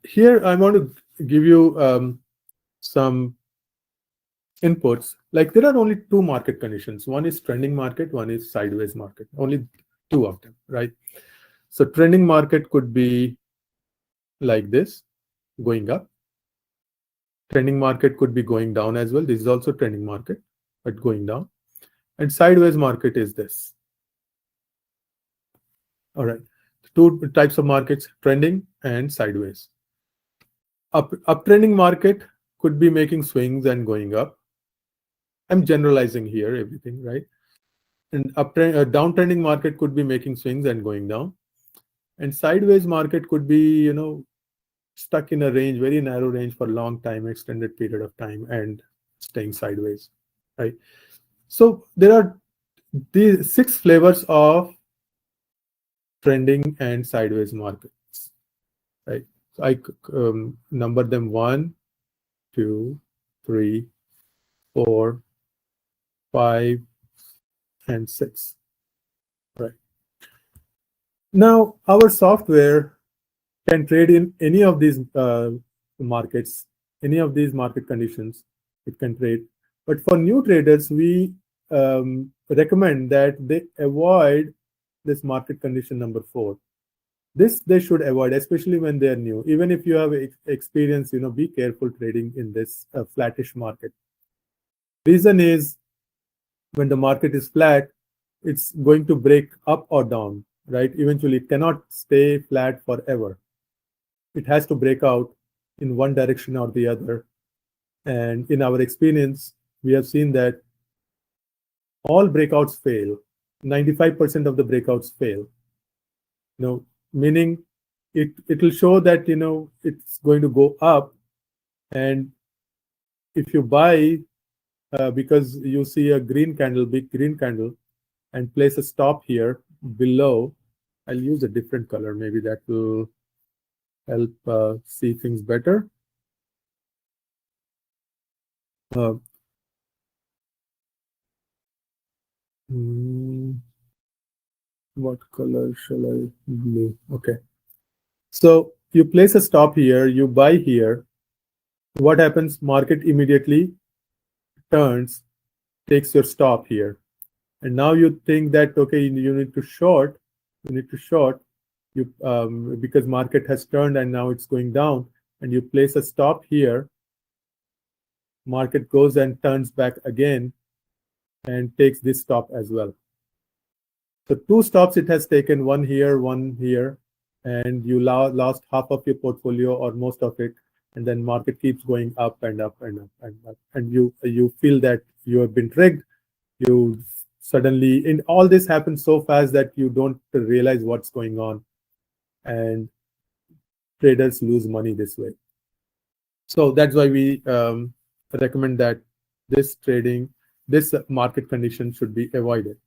here I want to give you some inputs. Like there are only 2 market conditions. One is trending market, one is sideways market. Only 2 of them, right? So trending market could be like this, going up. Trending market could be going down as well. This is also trending market, but going down. And sideways market is this. All right. 2 types of markets, trending and sideways. Uptrending market could be making swings and going up. I'm generalizing here everything, right? And downtrending market could be making swings and going down. And sideways market could be, stuck in a range, very narrow range for a long time, extended period of time, and staying sideways, right? So there are these 6 flavors of trending and sideways markets, right? So I number them 1, 2, 3, 4, 5, and 6, right? Now our software can trade in any of these markets, any of these market conditions. It can trade, but for new traders, we recommend that they avoid this market condition number 4. This they should avoid, especially when they are new. Even if you have experience, be careful trading in this flattish market. Reason is, when the market is flat, it's going to break up or down, right? Eventually, it cannot stay flat forever. It has to break out in one direction or the other. And in our experience, we have seen that all breakouts fail. 95% of the breakouts fail. Meaning it will show that it's going to go up, and if you buy because you see a green candle, big green candle, and place a stop here below. I'll use a different color, maybe that will help see things better. What color shall I? Blue. Okay. So you place a stop here, you buy here. What happens? Market immediately turns, takes your stop here. And now you think that, okay, you need to short. Because market has turned and now it's going down, and you place a stop here. Market goes and turns back again and takes this stop as well. So 2 stops it has taken, one here, and you lost half of your portfolio or most of it, and then market keeps going up and up and up and up, and you feel that you have been tricked. You suddenly, and all this happens so fast that you don't realize what's going on, and traders lose money this way. So that's why we recommend that this market condition should be avoided.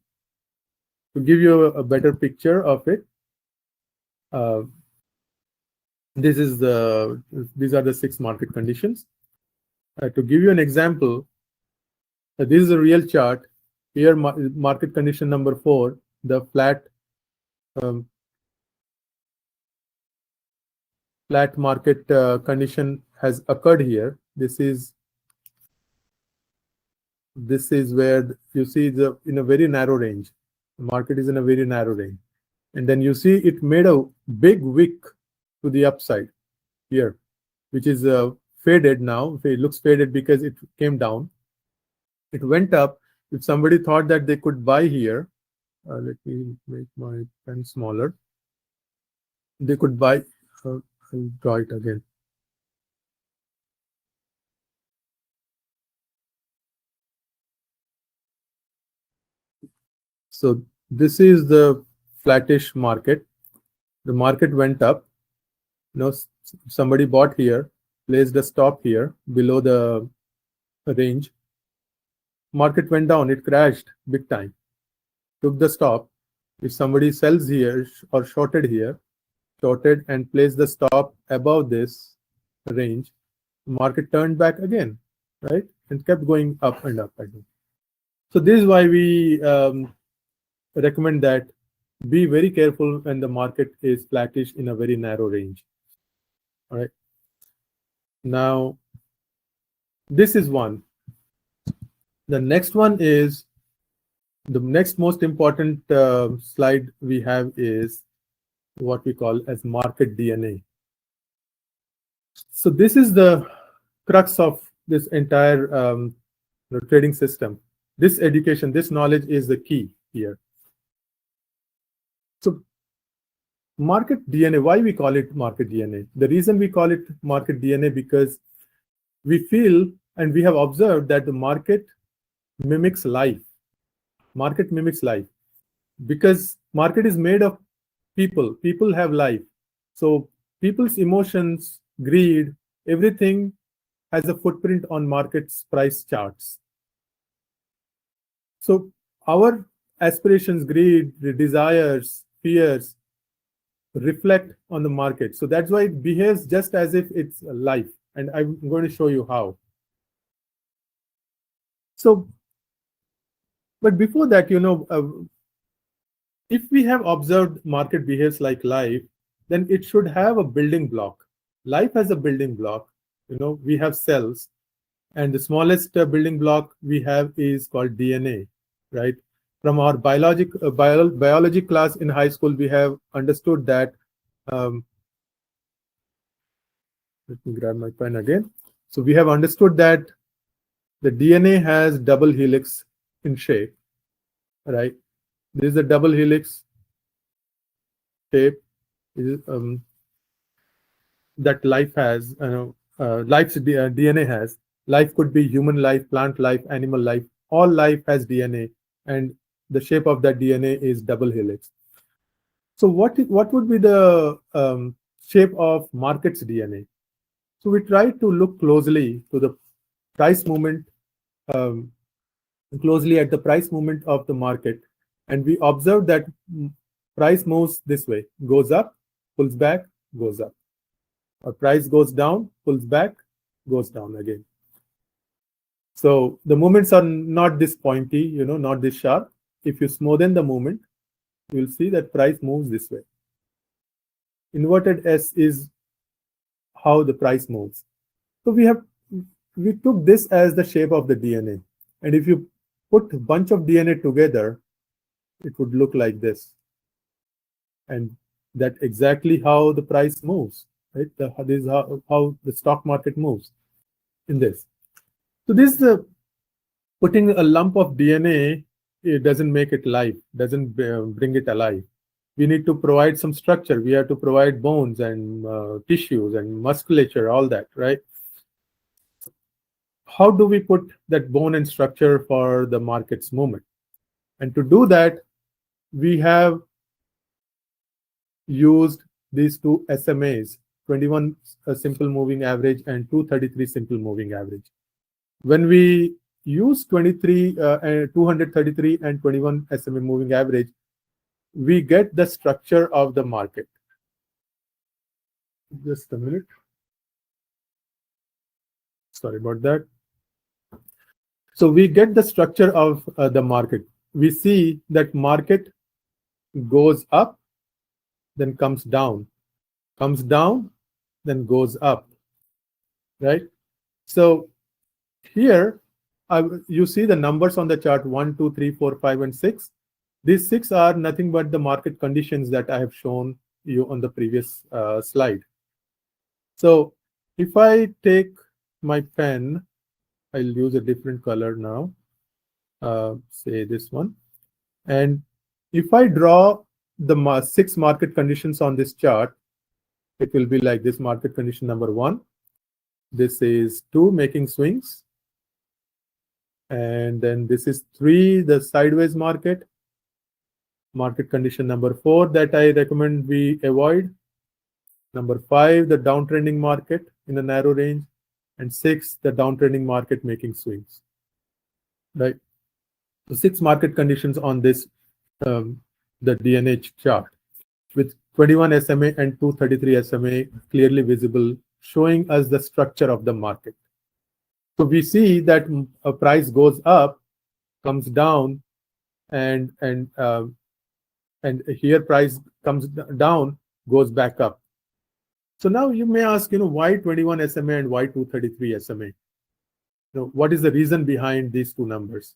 To give you a better picture of it, these are the 6 market conditions. To give you an example, this is a real chart. Here, market condition number 4, the flat market condition has occurred here. This is where you see in a very narrow range. The market is in a very narrow range, and then you see it made a big wick to the upside here, which is faded now. It looks faded because it came down. It went up. If somebody thought that they could buy here, let me make my pen smaller. They could buy. I'll draw it again. So this is the flattish market. The market went up. Somebody bought here, placed a stop here below the range. Market went down. It crashed big time. Took the stop. If somebody sells here or shorted here, shorted and placed the stop above this range, the market turned back again, right? And kept going up and up again. So this is why we recommend that be very careful when the market is flattish in a very narrow range. All right. Now, this is one. The next one is, the next most important slide we have is what we call as market DNA. So this is the crux of this entire trading system. This education, this knowledge is the key here. So market DNA, why we call it market DNA? The reason we call it market DNA, because we feel and we have observed that the market mimics life. Market mimics life because market is made of people. People have life. So people's emotions, greed, everything has a footprint on market's price charts. So our aspirations, greed, desires, fears reflect on the market. So that's why it behaves just as if it's life. And I'm going to show you how. So, but before that, if we have observed market behaves like life, then it should have a building block. Life has a building block. We have cells, and the smallest building block we have is called DNA, right? from our biology class in high school, we have understood that. Let me grab my pen again. So we have understood that the DNA has double helix in shape, right? This is a double helix shape that life has, life's DNA has. Life could be human life, plant life, animal life. All life has DNA, and the shape of that DNA is double helix. So what would be the shape of market's DNA? So we try to look closely to the price movement, closely at the price movement of the market, and we observe that price moves this way, goes up, pulls back, goes up. Or price goes down, pulls back, goes down again. So the movements are not this pointy, not this sharp. If you smoothen the movement, you will see that price moves this way. Inverted S is how the price moves. So we took this as the shape of the DNA. And if you put a bunch of DNA together, it would look like this. And that's exactly how the price moves, right? This is how the stock market moves in this. So this putting a lump of DNA, it doesn't make it live, doesn't bring it alive. We need to provide some structure. We have to provide bones and tissues and musculature, all that, right? How do we put that bone and structure for the market's movement? And to do that, we have used these two SMAs, 21 simple moving average and 233 simple moving average. When we use 233 and 21 SMA moving average, we get the structure of the market. Just a minute. Sorry about that. So we get the structure of the market. We see that market goes up, then comes down, then goes up, right? So here, you see the numbers on the chart 1, 2, 3, 4, 5, and 6. These 6 are nothing but the market conditions that I have shown you on the previous slide. So if I take my pen, I'll use a different color now, say this one. And if I draw the 6 market conditions on this chart, it will be like this. Market condition number 1. This is 2, making swings. And then this is 3, the sideways market. Market condition number 4 that I recommend we avoid. Number 5, the downtrending market in a narrow range. And 6, the downtrending market making swings. Right? So 6 market conditions on this, the DNA chart, with 21 SMA and 233 SMA clearly visible, showing us the structure of the market. So we see that a price goes up, comes down, and here price comes down, goes back up. So now you may ask, why 21 SMA and why 233 SMA? What is the reason behind these two numbers?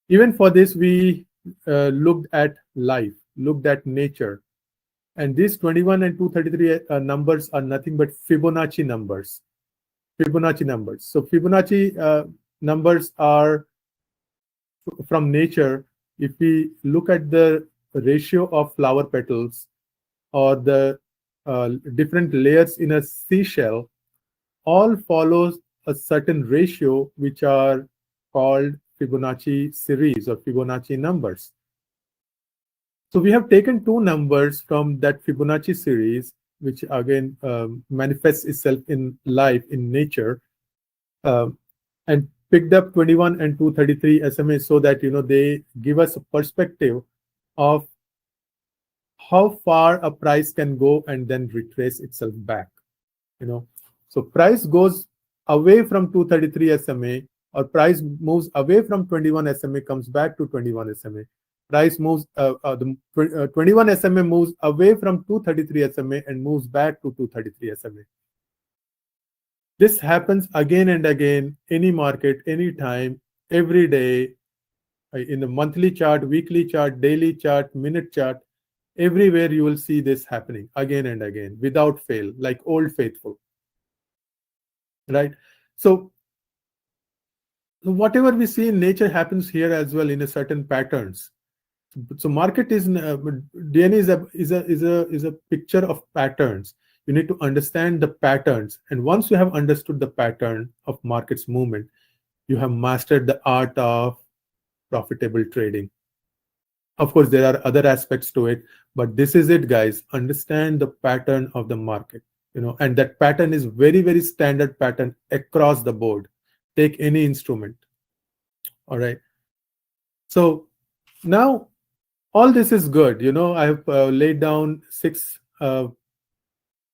Even for this, we looked at life, looked at nature. And these 21 and 233 numbers are nothing but Fibonacci numbers. Fibonacci numbers. So Fibonacci numbers are from nature. If we look at the ratio of flower petals or the different layers in a seashell, all follows a certain ratio, which are called Fibonacci series or Fibonacci numbers. So we have taken 2 numbers from that Fibonacci series, which again manifests itself in life, in nature, and picked up 21 and 233 SMA so that they give us a perspective of how far a price can go and then retrace itself back. So price goes away from 233 SMA, or price moves away from 21 SMA, comes back to 21 SMA. Price moves, 21 SMA moves away from 233 SMA and moves back to 233 SMA. This happens again and again, any market, any time, every day, In the monthly chart, weekly chart, daily chart, minute chart, everywhere you will see this happening again and again without fail, like old faithful, right? So whatever we see in nature happens here as well in a certain patterns. So market is DNA is a picture of patterns. You need to understand the patterns, and once you have understood the pattern of market's movement, you have mastered the art of profitable trading. Of course, there are other aspects to it, but this is it, guys. Understand the pattern of the market, and that pattern is very, very standard pattern across the board. Take any instrument. All right. So now all this is good. I have laid down 6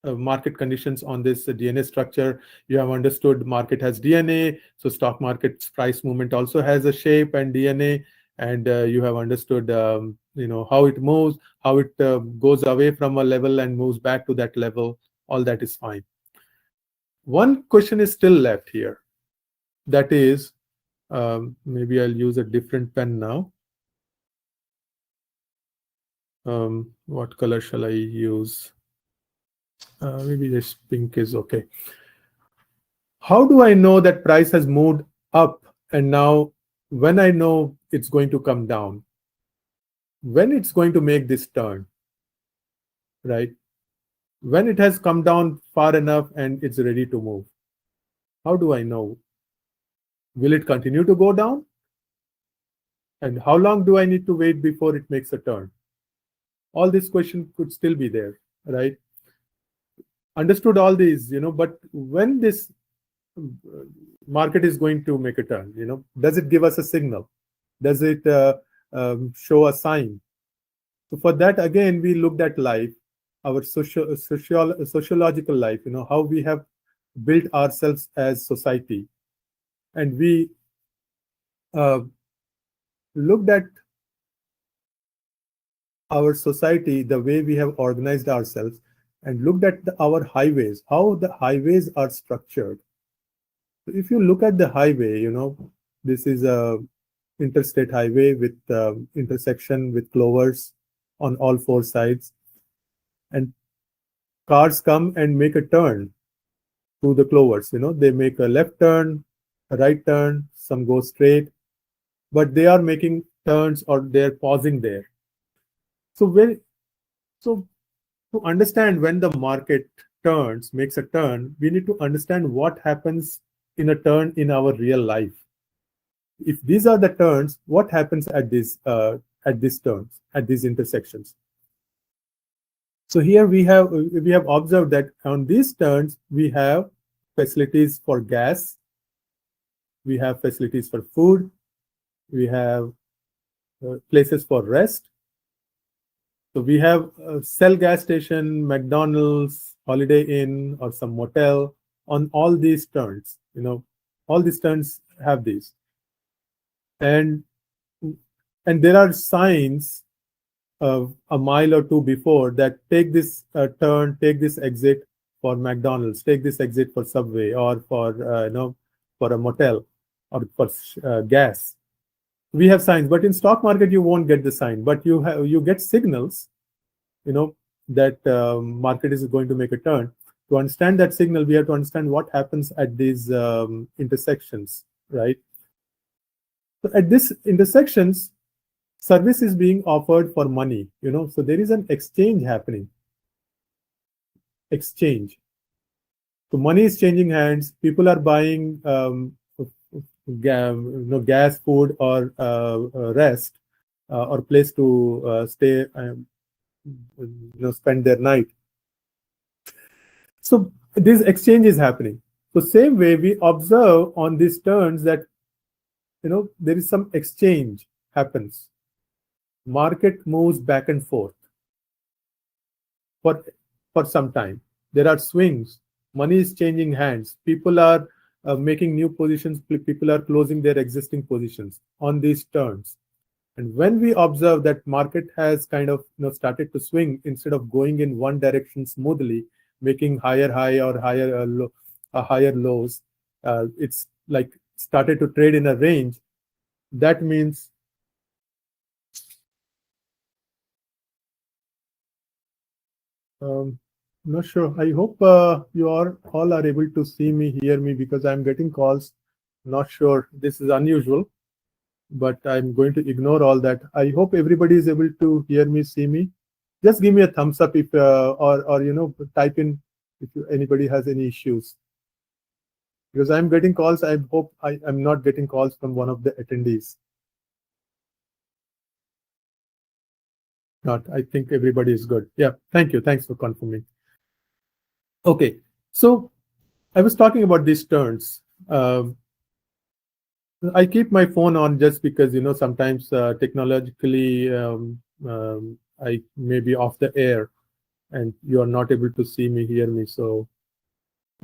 market conditions on this DNA structure. You have understood market has DNA, so stock market's price movement also has a shape and DNA, and you have understood how it moves, how it goes away from a level and moves back to that level. All that is fine. One question is still left here. That is, maybe I'll use a different pen now. What color shall I use? Maybe this pink is okay. How do I know that price has moved up, and now when I know it's going to come down? When it's going to make this turn, right? When it has come down far enough and it's ready to move. How do I know? Will it continue to go down? And how long do I need to wait before it makes a turn? All these questions could still be there, right? Understood all these, but when this market is going to make a turn, does it give us a signal? Does it show a sign? So for that, again, we looked at life, our sociological life, how we have built ourselves as society. And we looked at our society, the way we have organized ourselves, and looked at our highways, how the highways are structured. So if you look at the highway, this is a interstate highway with intersection with clovers on all 4 sides, and cars come and make a turn through the clovers. They make a left turn, a right turn, some go straight, but they are making turns or they're pausing there. So to understand when the market makes a turn, we need to understand what happens in a turn in our real life. If these are the turns, what happens at these turns, at these intersections? So here we have observed that on these turns we have facilities for gas, we have facilities for food, we have places for rest. So we have Shell gas station, McDonald's, Holiday Inn, or some motel on all these turns. All these turns have these, and there are signs of a mile or 2 before that take this turn, take this exit for McDonald's, take this exit for Subway, or for for a motel, or for gas. We have signs, but in stock market you won't get the sign, but you get signals, that market is going to make a turn. To understand that signal, we have to understand what happens at these intersections, right? So at these intersections, service is being offered for money, so there is an exchange happening. Exchange. So money is changing hands. People are buying gas, food, or rest, or place to stay, spend their night. So this exchange is happening. So same way we observe on these turns that there is some exchange happens. Market moves back and forth for some time. There are swings. Money is changing hands. People are making new positions. People are closing their existing positions on these turns. And when we observe that market has kind of started to swing, instead of going in one direction smoothly, making higher high or higher low, higher lows, it's like started to trade in a range. That means Not sure. I hope you all are able to see me, hear me, because I'm getting calls. Not sure. This is unusual, but I'm going to ignore all that. I hope everybody is able to hear me, see me. Just give me a thumbs up if, or type in if anybody has any issues. Because I'm getting calls. I hope I'm not getting calls from one of the attendees. Not. I think everybody is good. Yeah. Thank you. Thanks for confirming. Okay. So I was talking about these turns. I keep my phone on just because sometimes technologically I may be off the air and you are not able to see me, hear me. So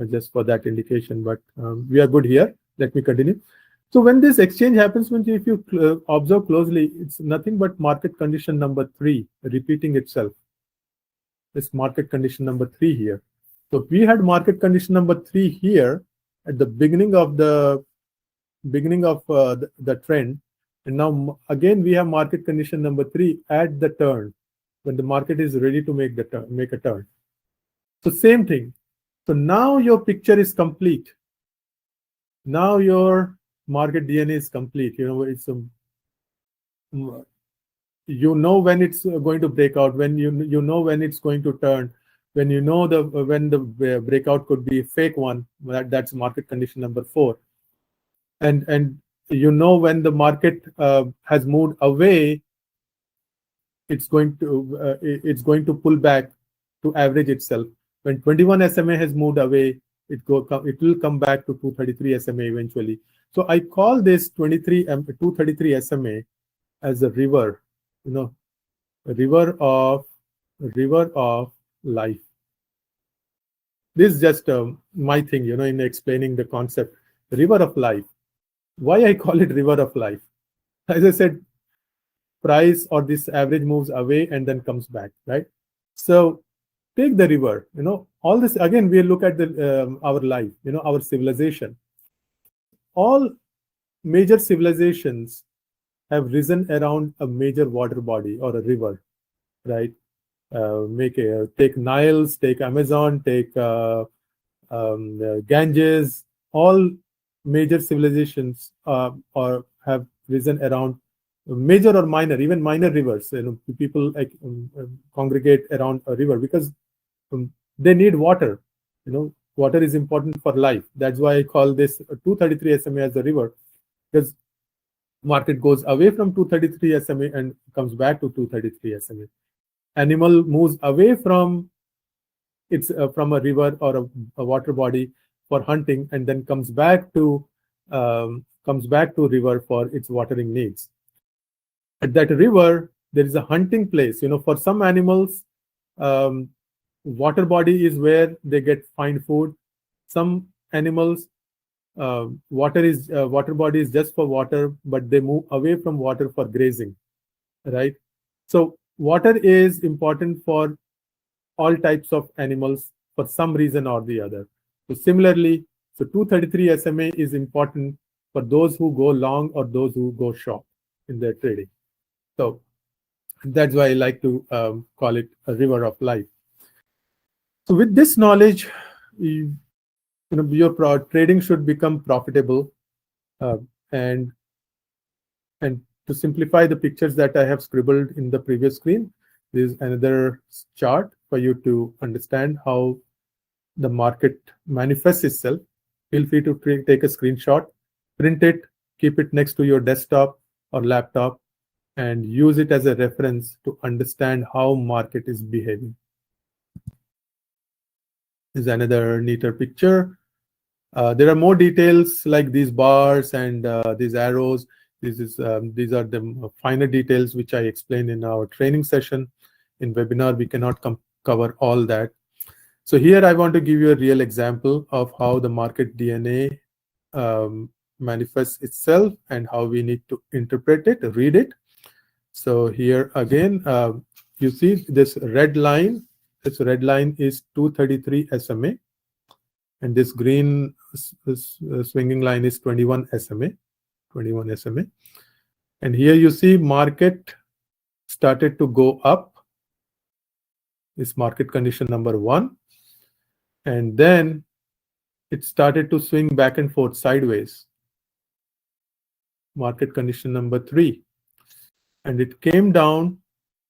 just for that indication, but we are good here. Let me continue. So when this exchange happens, if you observe closely, it's nothing but market condition number 3 repeating itself. This market condition number 3 here. So we had market condition number 3 here at the beginning of the trend, and now again we have market condition number 3 at the turn when the market is ready to make a turn. So same thing. So now your picture is complete. Now your market DNA is complete. It's when it's going to break out, when when it's going to turn, when when the breakout could be a fake one. That's market condition number 4. And when the market has moved away, it's going to pull back to average itself. When 21 SMA has moved away, it will come back to 233 SMA eventually. So I call this 233 SMA as a river, a river of life. This is just my thing, in explaining the concept, river of life. Why I call it river of life? As I said, price or this average moves away and then comes back, right? So take the river, all this again, we look at our life, our civilization. All major civilizations have risen around a major water body or a river, right? Take Niles, take Amazon, take Ganges. All major civilizations or have risen around major or minor, even minor rivers. People congregate around a river because they need water. Water is important for life. That's why I call this 233 SMA as a river, because market goes away from 233 SMA and comes back to 233 SMA. Animal moves away from from a river or a water body for hunting, and then comes back to river for its watering needs. At that river, there is a hunting place. For some animals, water body is where they find food. Some animals, water body is just for water, but they move away from water for grazing, right? So water is important for all types of animals for some reason or the other. So similarly, 233 SMA is important for those who go long or those who go short in their trading. So that's why I like to call it a river of life. So with this knowledge, your trading should become profitable. And to simplify the pictures that I have scribbled in the previous screen, there is another chart for you to understand how the market manifests itself. Feel free to take a screenshot, print it, keep it next to your desktop or laptop, and use it as a reference to understand how market is behaving. This is another neater picture. There are more details like these bars and these arrows. These are the finer details which I explained in our training session. In webinar, we cannot cover all that. So here I want to give you a real example of how the market DNA manifests itself and how we need to interpret it, read it. So here again, you see this red line. This red line is 233 SMA. And this green swinging line is 21 SMA. 21 SMA. And here you see market started to go up. is market condition number 1. And then it started to swing back and forth sideways. Market condition number 3. And it came down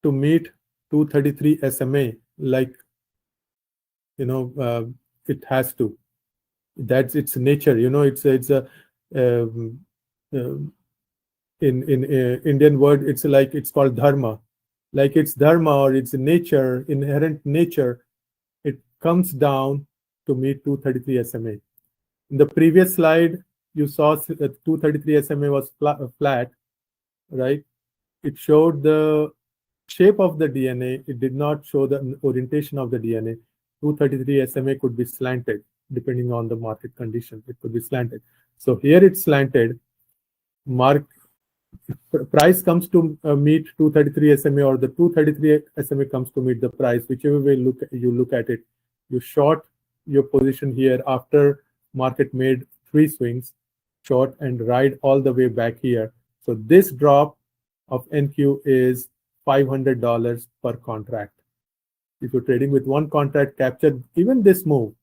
to meet 233 SMA, like, it has to. That's its nature. It's a um, um, in Indian word, it's called dharma. Like its dharma or its nature, inherent nature, it comes down to meet 233 SMA. In the previous slide, you saw 233 SMA was flat, right? It showed the shape of the DNA. It did not show the orientation of the DNA. 233 SMA could be slanted depending on the market condition. It could be slanted. So here it's slanted. Price comes to meet 233 SMA, or the 233 SMA comes to meet the price. Whichever way you look at it, you short your position here after market made 3 swings, short and ride all the way back here. So this drop of NQ is $500 per contract. If you're trading with one contract, capture even this move,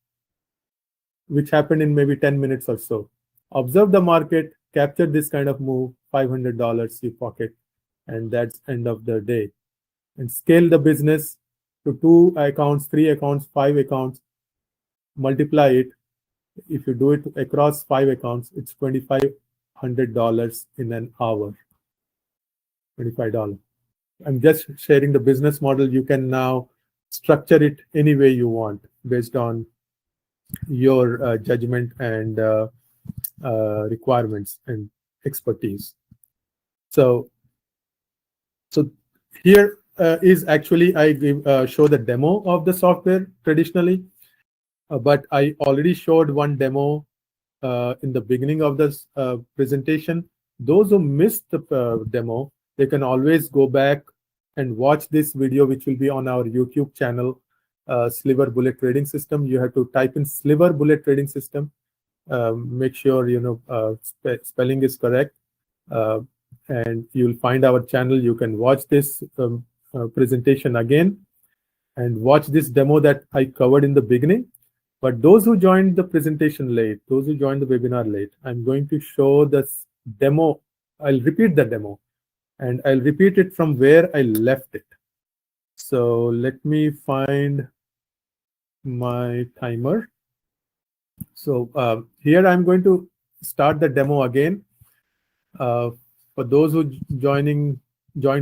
which happened in maybe 10 minutes or so. Observe the market, capture this kind of move, $500 you pocket, and that's end of the day. And scale the business to 2 accounts, 3 accounts, 5 accounts, multiply it. If you do it across 5 accounts, it's $2,500 in an hour. $25. I'm just sharing the business model. You can now structure it any way you want based on your judgment and requirements and expertise. So here is actually I show the demo of the software traditionally, but I already showed one demo in the beginning of this presentation. Those who missed the demo, they can always go back and watch this video, which will be on our YouTube channel, Sliver Bullet Trading System. You have to type in Sliver Bullet Trading System. Make sure spelling is correct, and you'll find our channel. You can watch this presentation again and watch this demo that I covered in the beginning. But those who joined the presentation late, those who joined the webinar late, I'm going to show this demo. I'll repeat the demo, and I'll repeat it from where I left it. So let me find my timer. So here I'm going to start the demo again. For those who joined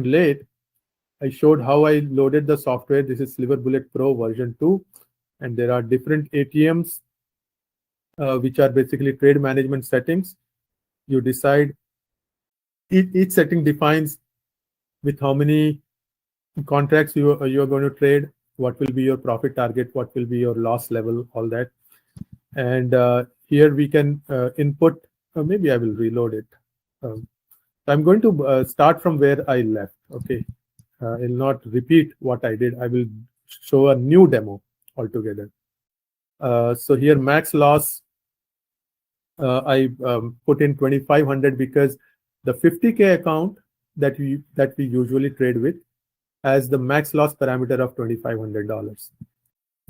late, I showed how I loaded the software. This is Sliver Bullet Pro version 2, and there are different ATMs, which are basically trade management settings. You decide, each setting defines with how many contracts you are going to trade, what will be your profit target, what will be your loss level, all that. And here we can input, maybe I will reload it. I'm going to start from where I left. Okay, I'll not repeat what I did. I will show a new demo altogether. So here max loss, I put in 2,500 because the 50K account that we usually trade with has the max loss parameter of $2,500,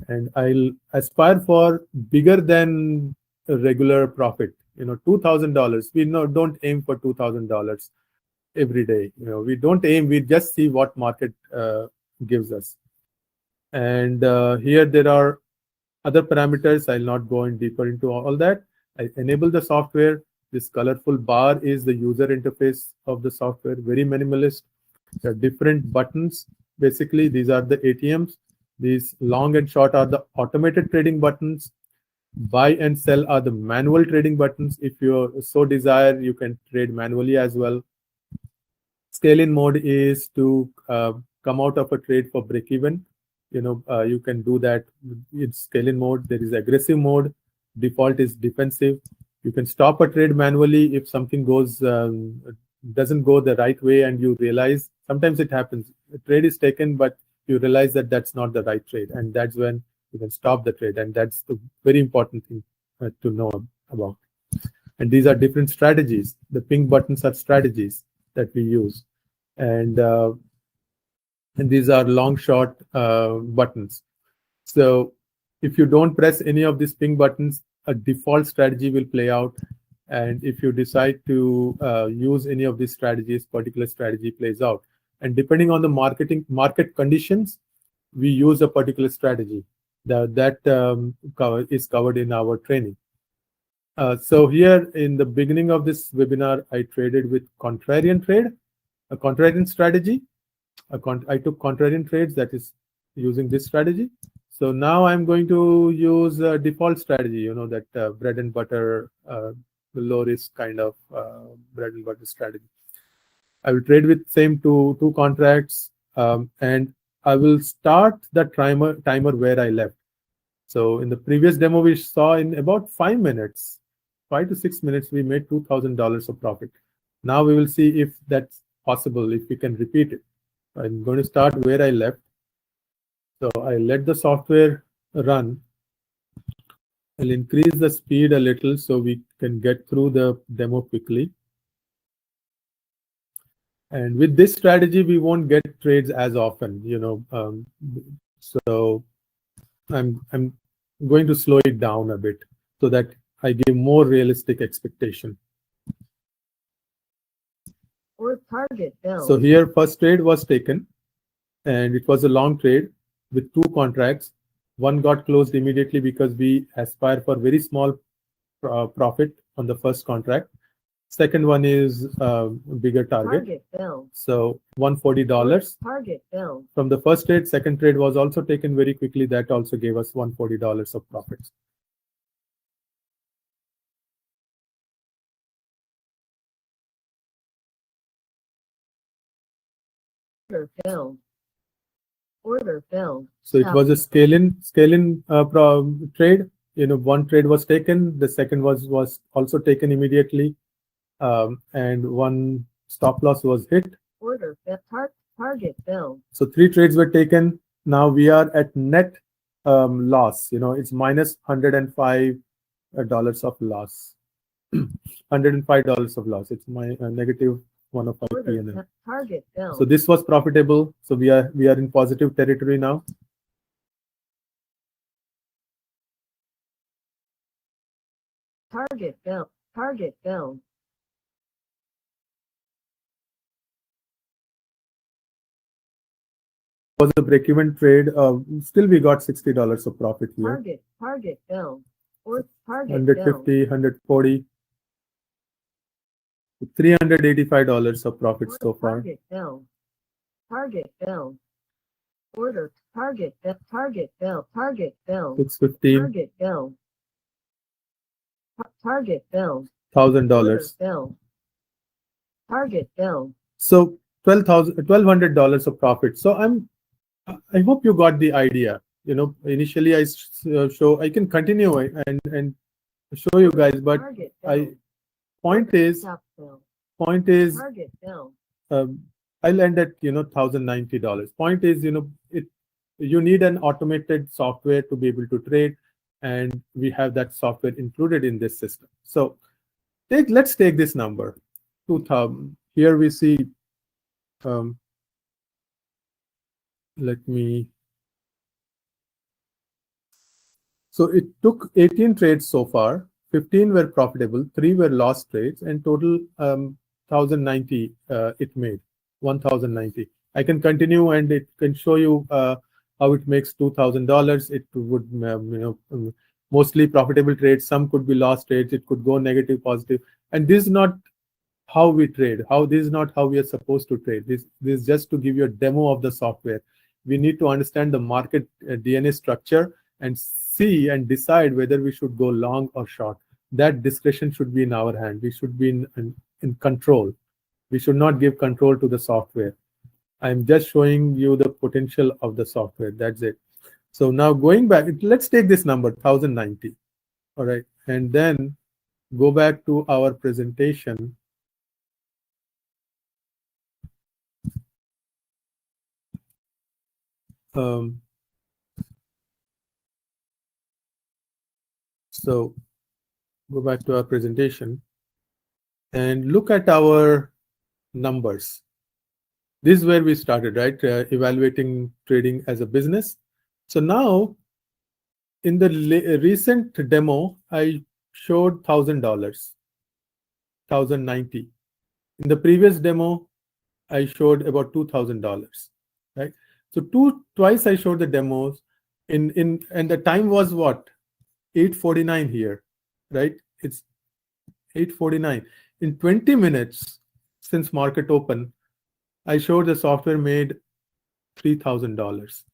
and I'll aspire for bigger than a regular profit. $2,000. We don't aim for $2,000 every day. We don't aim. We just see what market gives us. And here there are other parameters. I'll not go in deeper into all that. I enable the software. This colorful bar is the user interface of the software, very minimalist. There are different buttons. Basically, these are the ATMs. These long and short are the automated trading buttons. Buy and sell are the manual trading buttons. If you so desire, you can trade manually as well. Scale in mode is to come out of a trade for break even. You can do that in scale in mode. There is aggressive mode. Default is defensive. You can stop a trade manually if something doesn't go the right way, and you realize, sometimes it happens, a trade is taken but you realize that that's not the right trade, and that's when you can stop the trade. And that's the very important thing to know about. And these are different strategies. The pink buttons are strategies that we use. And and these are long short buttons. So if you don't press any of these ping buttons, a default strategy will play out. And if you decide to use any of these strategies, particular strategy plays out. And depending on the market conditions, we use a particular strategy that is covered in our training. So here in the beginning of this webinar, I traded with contrarian trade, a contrarian strategy. I took contrarian trades, that is using this strategy. So now I'm going to use a default strategy, that bread and butter, low risk kind of bread and butter strategy. I will trade with same two contracts, and I will start the timer where I left. So in the previous demo, we saw in about 5 minutes, 5 to 6 minutes, we made $2,000 of profit. Now we will see if that's possible, if we can repeat it. I'm going to start where I left. So I let the software run. I'll increase the speed a little so we can get through the demo quickly. And with this strategy, we won't get trades as often, so I'm going to slow it down a bit so that I give more realistic expectation. Or target build. So here, first trade was taken, and it was a long trade with 2 contracts. One got closed immediately because we aspire for very small profit on the first contract. Second one is bigger target. So $140. Target build. From the first trade, second trade was also taken very quickly. That also gave us $140 of profits. Order filled. Order filled. So it was a scale-in trade. One trade was taken. The second was also taken immediately, and one stop loss was hit. Order target filled. So 3 trades were taken. Now we are at net loss. It's minus $105 of loss. $105 of loss. It's my negative 105 P&L. Target filled. So this was profitable. So we are in positive territory now. Target filled. Target filled. Was a break-even trade. Still, we got $60 of profit here. Target filled. Or target 150, 140, $385 of profit so far. Target filled. Target filled. Order target target filled. Target filled. 615. Target filled. Target filled. $1,000. Filled. Target filled. So $1,200 of profit. So I hope you got the idea. Initially I I can continue and show you guys, but point is target filled. I'll end at $1,090. Point is, you need an automated software to be able to trade, and we have that software included in this system. So let's take this number, 2,000. Here we see. So it took 18 trades so far. 15 were profitable, 3 were loss trades, and total 1,090 it made. 1,090. I can continue and it can show you how it makes $2,000. It would mostly profitable trades. Some could be loss trades. It could go negative, positive, and this is not how we trade. This is not how we are supposed to trade. This is just to give you a demo of the software. We need to understand the market DNA structure and see and decide whether we should go long or short. That discretion should be in our hand. We should be in control. We should not give control to the software. I'm just showing you the potential of the software. That's it. So now going back, let's take this number, 1,090. All right. And then go back to our presentation. So go back to our presentation and look at our numbers. This is where we started, right? Evaluating trading as a business. So now, in the recent demo, I showed $1,000, 1,090. In the previous demo, I showed about $2,000, right? So twice I showed the demos. And the time was what? 8:49 here, right? It's 8:49. In 20 minutes since market open, I showed the software made $3,000.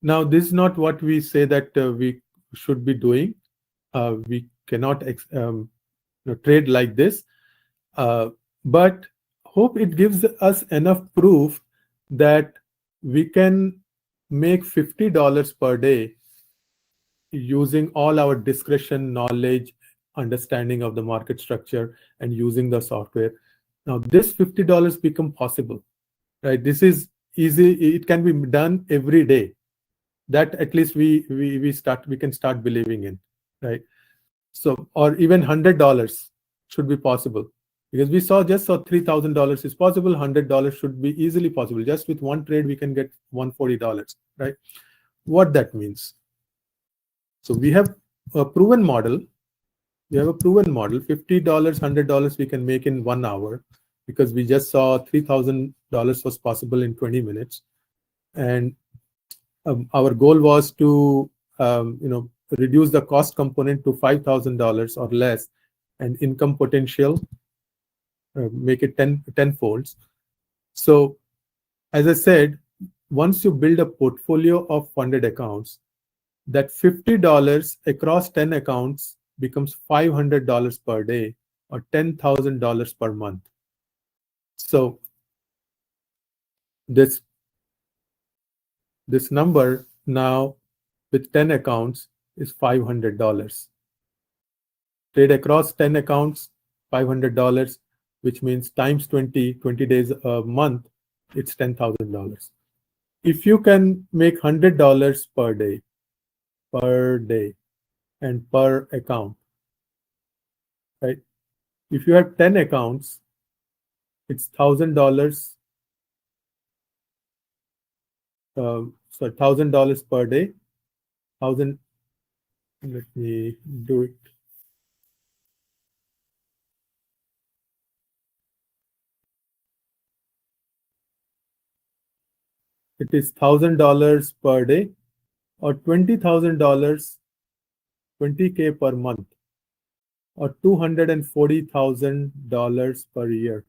Now, this is not what we say that we should be doing. We cannot trade like this. But hope it gives us enough proof that we can make $50 per day using all our discretion, knowledge, understanding of the market structure, and using the software. Now, this $50 become possible, right? This is easy. It can be done every day. That at least we can start believing in, right? So, or even $100 should be possible, because we just saw $3,000 is possible. $100 should be easily possible. Just with one trade, we can get $140, right? What that means? So we have a proven model. We have a proven model. $50, $100 we can make in 1 hour, because we just saw $3,000 was possible in 20 minutes, and our goal was to reduce the cost component to $5,000 or less, and income potential make it 10 folds. So as I said, once you build a portfolio of funded accounts, that $50 across 10 accounts becomes $500 per day, or $10,000 per month. So this number now with 10 accounts is $500. Trade across 10 accounts, $500, which means times 20 days a month, it's $10,000. If you can make $100 per day and per account, right? If you have 10 accounts, it's $1,000. $1,000 per day. Let me do it. It is $1,000 per day, or $20,000, 20K per month, or $240,000 per year.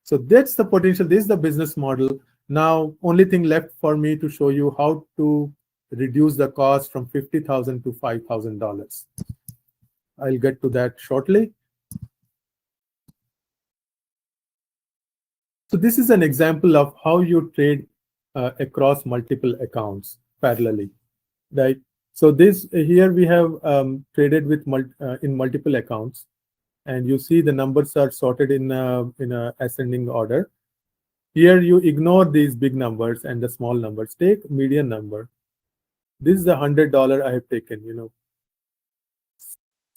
So that's the potential. This is the business model. Now, only thing left for me to show you how to reduce the cost from $50,000 to $5,000. I'll get to that shortly. So this is an example of how you trade across multiple accounts parallelly, right? So this here we have traded with in multiple accounts, and you see the numbers are sorted in a ascending order. Here you ignore these big numbers and the small numbers. Take median number. This is the $100 I have taken,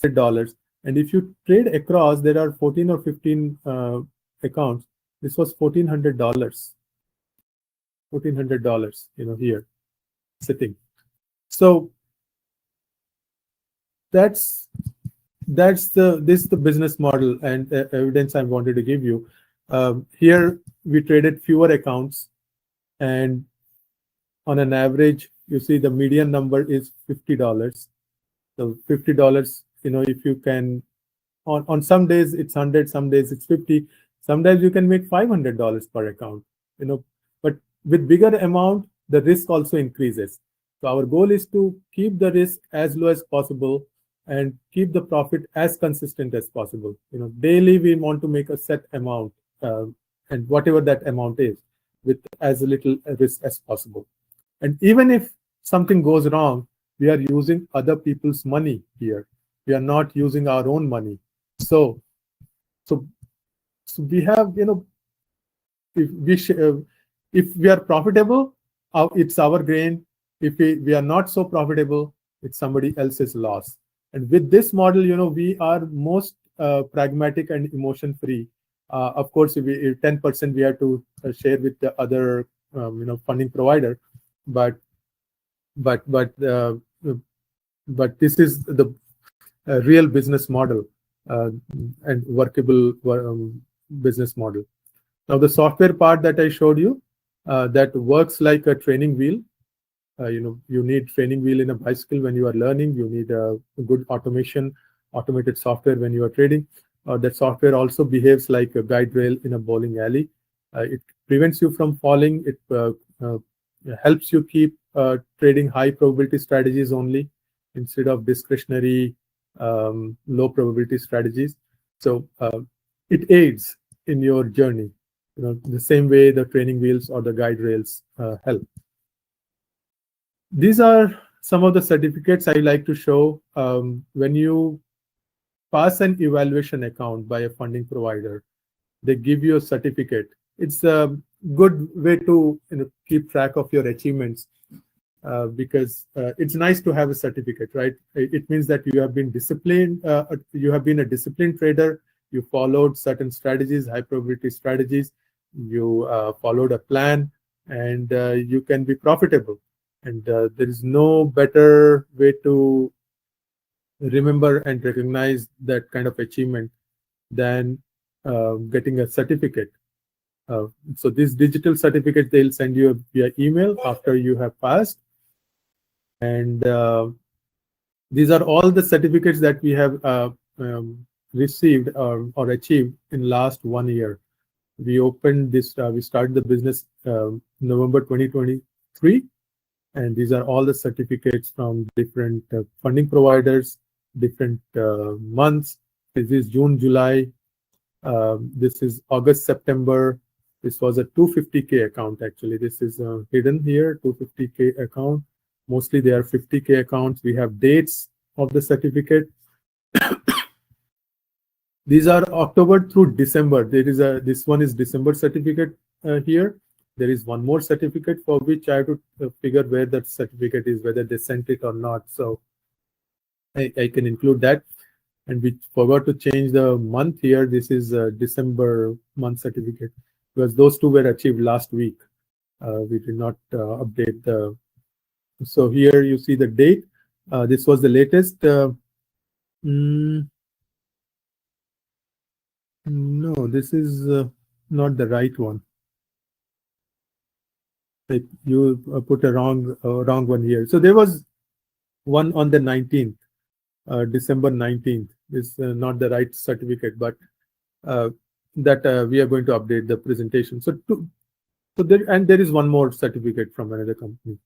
$100. And if you trade across, there are 14 or 15 accounts. This was $1,400. $1,400, here sitting. So this is the business model and evidence I wanted to give you. Here we traded fewer accounts, and on an average, you see the median number is $50. So $50, if you can, on some days it's 100, some days it's 50. Sometimes you can make $500 per account, but with bigger amount, the risk also increases. So our goal is to keep the risk as low as possible and keep the profit as consistent as possible. Daily we want to make a set amount, and whatever that amount is, with as little risk as possible. And even if something goes wrong, we are using other people's money here. We are not using our own money. So we have, if we are profitable, it's our gain. If we are not so profitable, it's somebody else's loss. And with this model, we are most pragmatic and emotion free. Of course, if 10% we have to share with the other funding provider, but but but uh, but this is the real business model and workable business model. Now, the software part that I showed you that works like a training wheel. You need training wheel in a bicycle when you are learning. You need a good automated software when you are trading. That software also behaves like a guide rail in a bowling alley. It prevents you from falling. It helps you keep trading high probability strategies only instead of discretionary low probability strategies. So it aids in your journey, the same way the training wheels or the guide rails help. These are some of the certificates I like to show. When you pass an evaluation account by a funding provider, they give you a certificate. It's a good way to keep track of your achievements because it's nice to have a certificate, right? It means that you have been disciplined, you have been a disciplined trader, you followed certain strategies, high probability strategies, you followed a plan, and you can be profitable. And there is no better way to remember and recognize that kind of achievement than getting a certificate. So this digital certificate, they'll send you via email after you have passed. And these are all the certificates that we have received or achieved in last 1 year. We opened this, we started the business November 2023. And these are all the certificates from different funding providers, different months. This is June, July. This is August, September. This was a 250K account, actually. This is hidden here, 250K account. Mostly they are 50K accounts. We have dates of the certificate. These are October through December. This one is December certificate here. There is one more certificate for which I have to figure where that certificate is, whether they sent it or not. So I can include that. And we forgot to change the month here. This is December month certificate because those two were achieved last week. We did not update the. So here you see the date. This was the latest. No, this is not the right one. You put a wrong one here. So there was one on the 19th, December 19th. Is not the right certificate, but that we are going to update the presentation. So there is one more certificate from another company.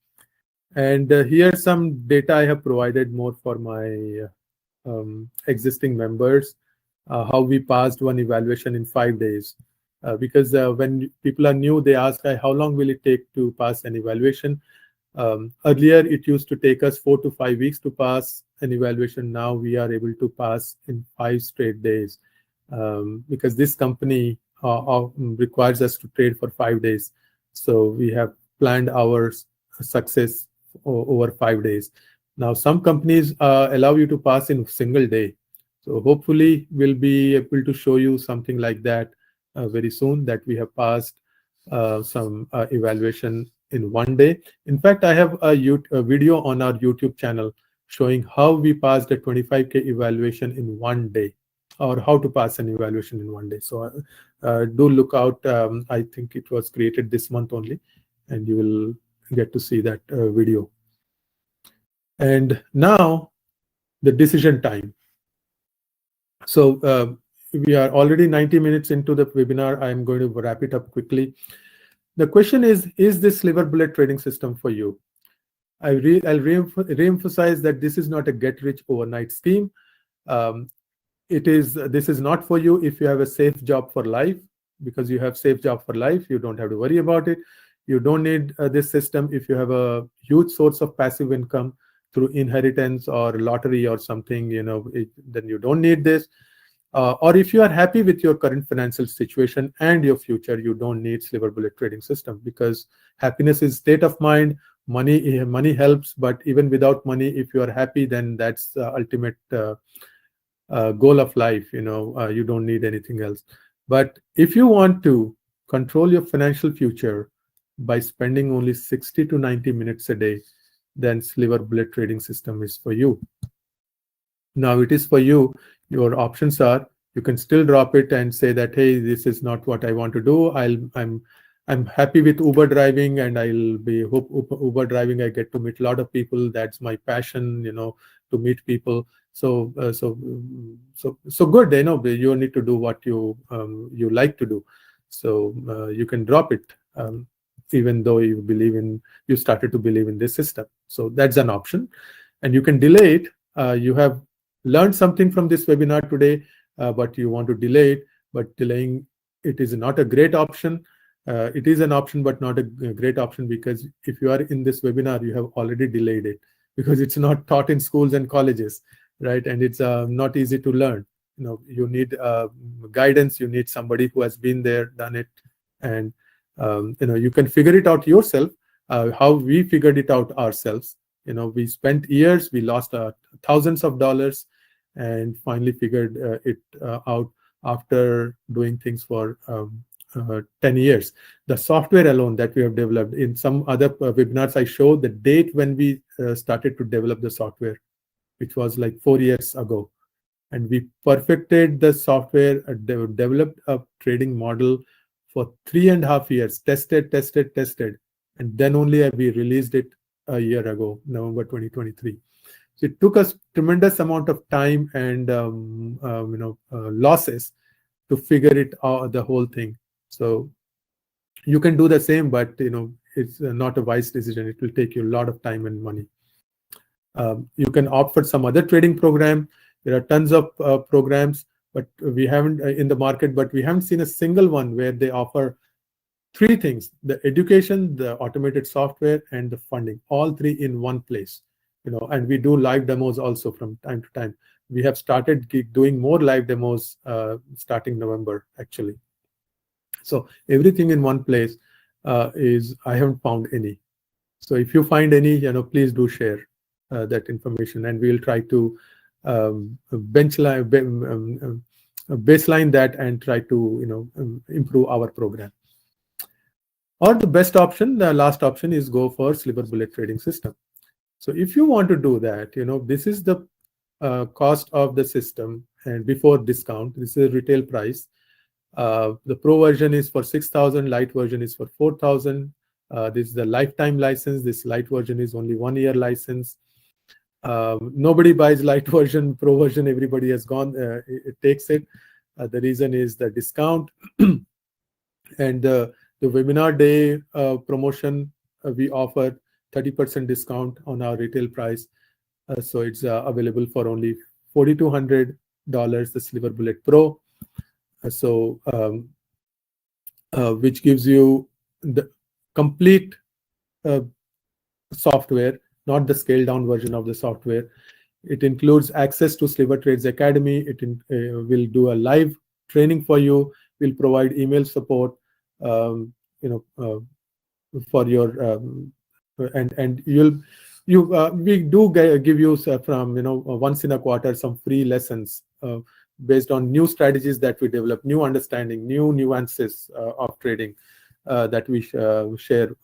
And here some data I have provided more for my existing members, how we passed one evaluation in 5 days. Because when people are new, they ask, how long will it take to pass an evaluation? Earlier, it used to take us 4 to 5 weeks to pass an evaluation. Now we are able to pass in 5 straight days because this company requires us to trade for 5 days. So we have planned our success over 5 days. Now, some companies allow you to pass in a single day. So hopefully, we'll be able to show you something like that very soon, that we have passed some evaluation in 1 day. In fact, I have a video on our YouTube channel showing how we passed a 25K evaluation in 1 day, or how to pass an evaluation in 1 day. So do look out. I think it was created this month only, and you will get to see that video. And now the decision time. So we are already 90 minutes into the webinar. I'm going to wrap it up quickly. The question is this Sliver Bullet trading system for you? I'll re-emphasize that this is not a get-rich overnight scheme. This is not for you if you have a safe job for life. Because you have safe job for life, you don't have to worry about it. You don't need this system if you have a huge source of passive income through inheritance or lottery or something, then you don't need this. Or if you are happy with your current financial situation and your future, you don't need Sliver Bullet trading system, because happiness is state of mind. Money helps, but even without money, if you are happy, then that's the ultimate goal of life. You don't need anything else. But if you want to control your financial future by spending only 60 to 90 minutes a day, then Sliver Bullet Trading System is for you. Now it is for you. Your options are, you can still drop it and say that, hey, this is not what I want to do. I'm happy with Uber driving, and I'll be Uber driving. I get to meet a lot of people. That's my passion, to meet people. So good. You need to do what you like to do. So you can drop it, even though you started to believe in this system. So that's an option, and you can delay it. You have learned something from this webinar today, but you want to delay it. But delaying it is not a great option. It is an option, but not a great option, because if you are in this webinar, you have already delayed it, because it's not taught in schools and colleges, right? And it's not easy to learn. You need guidance. You need somebody who has been there, done it, and you can figure it out yourself. How we figured it out ourselves. We spent years, we lost thousands of dollars, and finally figured it out after doing things for 10 years. The software alone that we have developed, in some other webinars, I showed the date when we started to develop the software, which was like 4 years ago. And we perfected the software, developed a trading model for 3.5 years, tested, and then only we released it a year ago, November 2023. So it took us tremendous amount of time and losses to figure it out, the whole thing. So you can do the same, but it's not a wise decision. It will take you a lot of time and money. You can opt for some other trading program. There are tons of programs, but we haven't in the market, but we haven't seen a single one where they offer three things: the education, the automated software, and the funding, all three in one place. And we do live demos also from time to time. We have started doing more live demos starting November, actually. So everything in one place I haven't found any. So if you find any, please do share that information, and we'll try to baseline that and try to improve our program. Or the best option, the last option, is go for Sliver Bullet Trading System. So if you want to do that, this is the cost of the system, and before discount, this is retail price. The pro version is for 6,000, light version is for 4,000. This is the lifetime license. This light version is only 1 year license. Nobody buys light version, pro version. Everybody has gone. It takes it. The reason is the discount and the webinar day promotion. We offer 30% discount on our retail price. So it's available for only $4,200, the Sliver Bullet Pro. Which gives you the complete software, not the scaled down version of the software. It includes access to Sliver Trades Academy. It will do a live training for you. Will provide email support, for your and we do give you from once in a quarter some free lessons based on new strategies that we develop, new understanding, new nuances of trading that we share.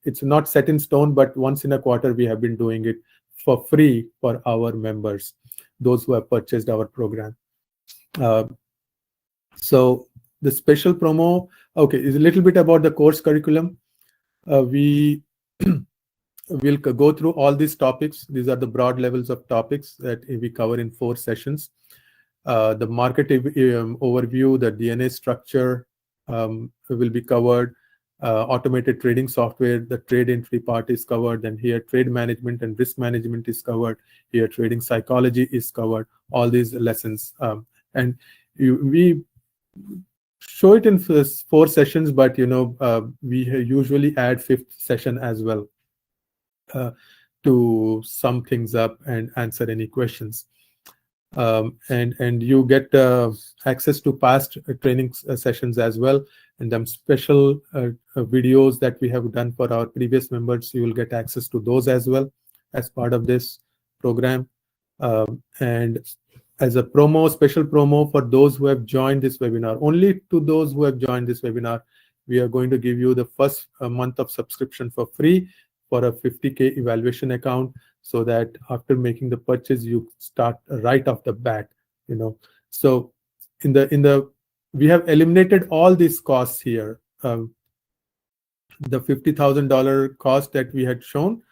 It's not set in stone, but once in a quarter we have been doing it for free for our members, those who have purchased our program. So the special promo, okay, is a little bit about the course curriculum. We will go through all these topics. These are the broad levels of topics that we cover in 4 sessions. The market overview, the DNA structure will be covered. Automated trading software, the trade entry part is covered. And here trade management and risk management is covered. Here trading psychology is covered. All these lessons. And we show it in 4 sessions, but we usually add 5th session as well to sum things up and answer any questions. And you get access to past training sessions as well, and them special videos that we have done for our previous members. You will get access to those as well as part of this program. And as a promo, special promo for those who have joined this webinar. Only to those who have joined this webinar, we are going to give you the first month of subscription for free for a 50K evaluation account, so that after making the purchase, you start right off the bat. So we have eliminated all these costs here. The $50,000 cost that we had shown,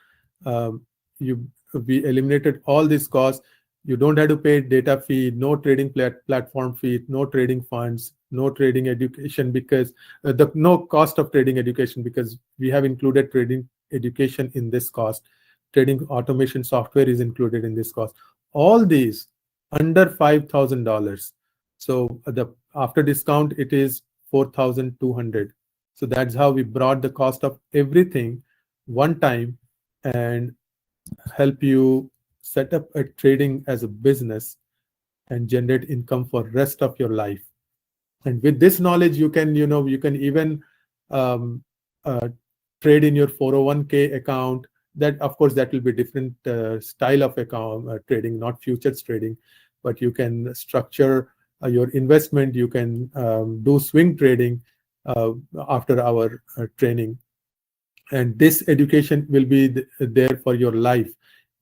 um, we eliminated all these costs. You don't have to pay data fee, no trading platform fee, no trading funds, no trading education, because no cost of trading education, because we have included trading education in this cost. Trading automation software is included in this cost. All these under $5,000. So after discount, it is 4,200. So that's how we brought the cost of everything one time and help you set up a trading as a business and generate income for rest of your life. And with this knowledge, you can even um, uh, trade in your 401k account. That, of course, that will be different style of account trading, not futures trading, but you can structure your investment. You can do swing trading after our training, and this education will be there for your life.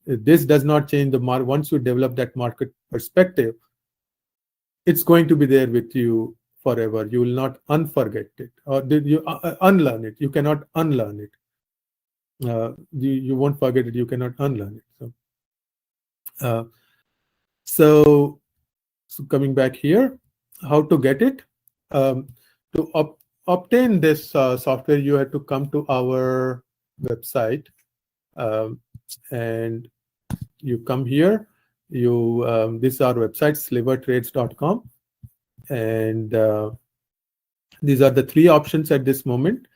This does not change the market. Once you develop that market perspective, it's going to be there with you forever. You will not unforget it, or did you unlearn it? You cannot unlearn it. You won't forget it. You cannot unlearn it. Uh, so coming back here, how to get it? To obtain this software, you have to come to our website, and you come here. This is our website, slivertrades.com, and these are the three options at this moment.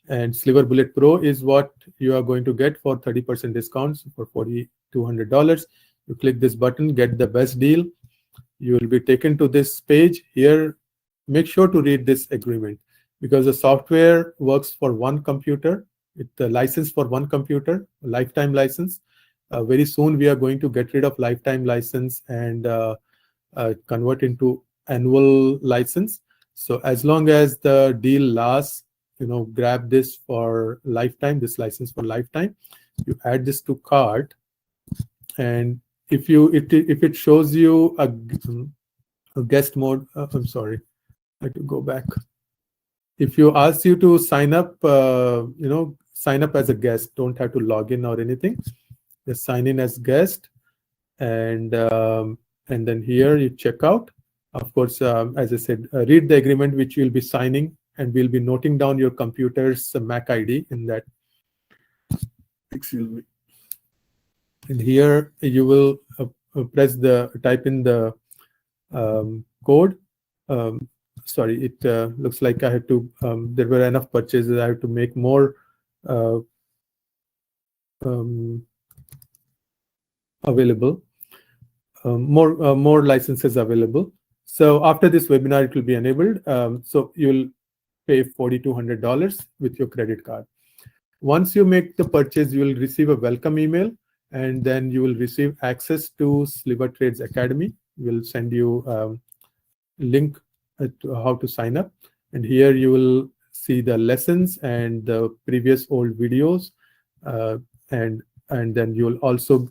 And Sliver Bullet Pro is what you are going to get for 30% discounts for $4,200. You click this button, get the best deal. You will be taken to this page here. Make sure to read this agreement, because the software works for one computer. It's a license for one computer, a lifetime license. Very soon we are going to get rid of lifetime license and convert into annual license. So as long as the deal lasts, grab this for lifetime, this license for lifetime. You add this to cart, and if it shows you a guest mode, I'm sorry, I have to go back. If you ask you to sign up, sign up as a guest, don't have to log in or anything. Just sign in as guest, and then here you check out. Of course, as I said, read the agreement which you'll be signing, and we'll be noting down your computer's MAC ID in that. Excuse me. And here you will type in the code. Sorry, it looks like I had to. There were enough purchases. I have to make more available. More licenses available. So after this webinar, it will be enabled. So you'll pay $4,200 with your credit card. Once you make the purchase, you will receive a welcome email, and then you will receive access to Sliver Trades Academy. We'll send you link to how to sign up, and here you will see the lessons and the previous old videos, and then you will also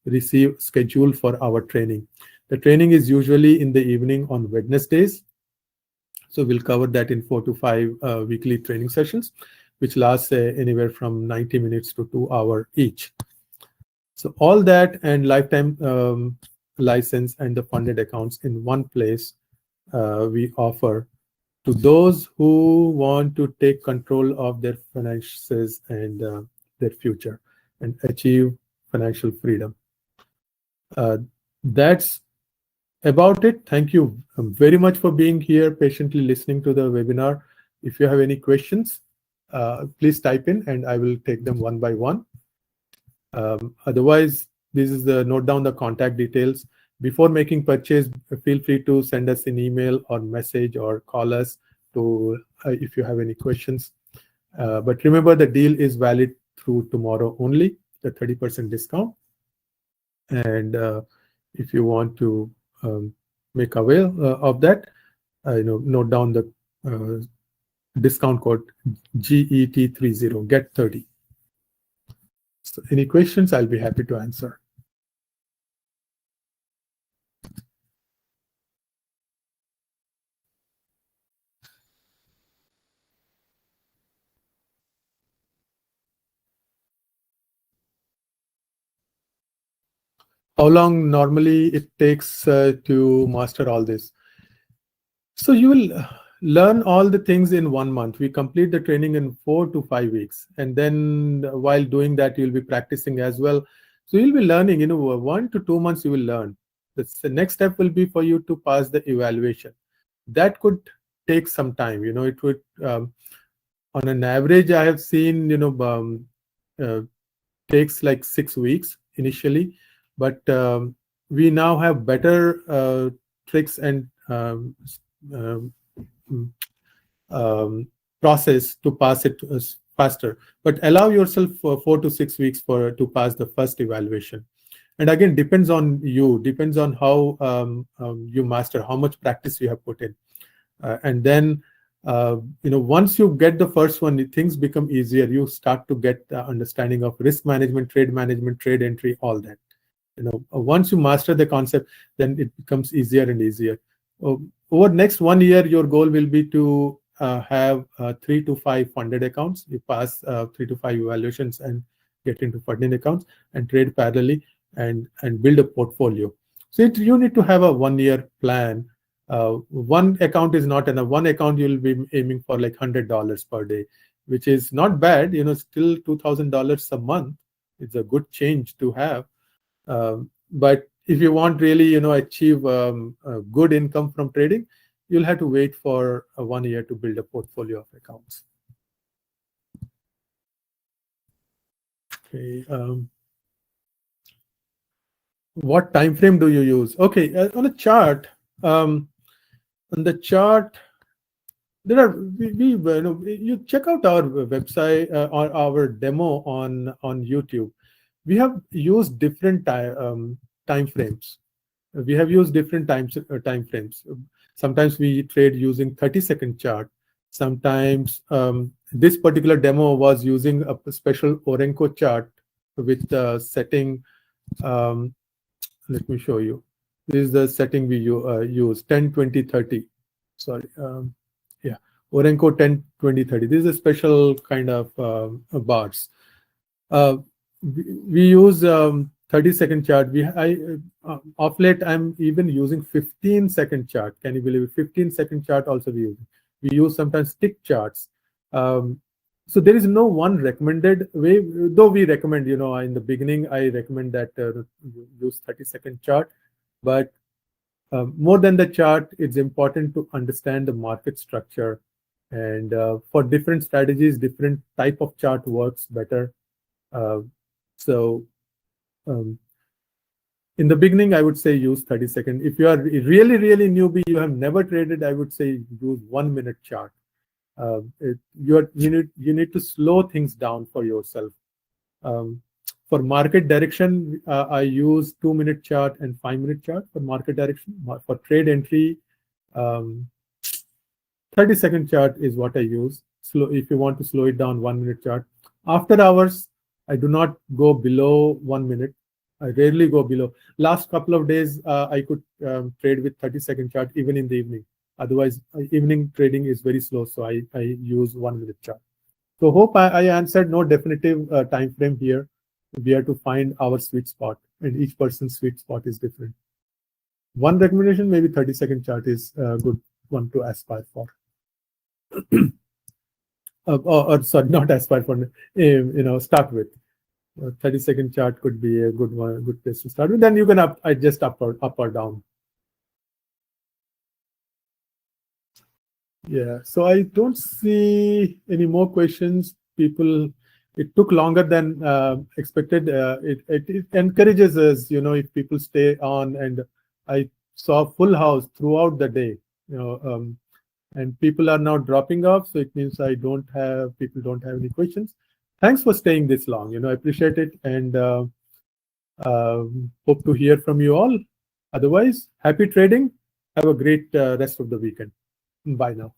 receive schedule for our training. The training is usually in the evening on Wednesdays, so we'll cover that in 4 to 5 weekly training sessions, which lasts anywhere from 90 minutes to 2 hours each. So all that and lifetime license and the funded accounts in one place we offer to those who want to take control of their finances and their future and achieve financial freedom. That's about it. Thank you very much for being here, patiently listening to the webinar. If you have any questions, please type in and I will take them one by one. Otherwise, this is the note down the contact details. Before making purchase, feel free to send us an email or message or call us to if you have any questions. But remember, the deal is valid through tomorrow only, the 30% discount. And if you want to make avail of that, note down the discount code GET30, get 30. So any questions, I'll be happy to answer. How long normally it takes to master all this? So you will learn all the things in 1 month. We complete the training in 4 to 5 weeks, and then while doing that, you'll be practicing as well. So you'll be learning. 1 to 2 months you will learn. The next step will be for you to pass the evaluation. That could take some time. It would, on an average, I have seen, takes like 6 weeks initially, but we now have better tricks and um, process to pass it faster. But allow yourself for 4 to 6 weeks to pass the first evaluation. And again, depends on you, depends on how you master, how much practice you have put in. And then, once you get the first one, things become easier. You start to get the understanding of risk management, trade entry, all that. Once you master the concept, then it becomes easier and easier. Over next 1 year, your goal will be to have 3 to 5 funded accounts. You pass 3 to 5 evaluations and get into funded accounts and trade parallelly and build a portfolio. So you need to have a 1 year plan. One account is not enough. One account you'll be aiming for like $100 per day, which is not bad. Still $2,000 a month. It's a good change to have. But if you want really, achieve a good income from trading, you'll have to wait for 1 year to build a portfolio of accounts. Okay. What time frame do you use? Okay, on a chart. On the chart, there are you check out our website or our demo on YouTube. We have used different time frames. We have used different time frames. Sometimes we trade using 30-second chart. Sometimes this particular demo was using a special Orenco chart with setting. Let me show you. This is the setting we use, 10, 20, 30. Sorry. Yeah, Orenco 10, 20, 30. This is a special kind of bars. We use 30-second chart. Of late, I'm even using 15-second chart. Can you believe it? 15-second chart also we use. We use sometimes stick charts. So there is no one recommended way, though we recommend, in the beginning, I recommend that use 30-second chart. But more than the chart, it's important to understand the market structure. And for different strategies, different type of chart works better. So in the beginning, I would say use 30-second. If you are really, really newbie, you have never traded, I would say use 1 minute chart. You need to slow things down for yourself. For market direction, I use 2 minute chart and 5 minute chart for market direction. For trade entry, 30-second chart is what I use. If you want to slow it down, 1 minute chart. After hours, I do not go below 1 minute. I rarely go below. Last couple of days, I could trade with 30-second chart even in the evening. Otherwise, evening trading is very slow, so I use 1 minute chart. So hope I answered. No definitive time frame here. We have to find our sweet spot, and each person's sweet spot is different. One recommendation, maybe 30-second chart is a good one to aspire for. Or sorry, not aspire for, start with. 30-second chart could be a good one, good place to start with. Then you can adjust up or down. Yeah, so I don't see any more questions. It took longer than expected. It encourages us, if people stay on, and I saw full house throughout the day, and people are now dropping off, so it means people don't have any questions. Thanks for staying this long. I appreciate it, and hope to hear from you all. Otherwise, happy trading. Have a great rest of the weekend. Bye now.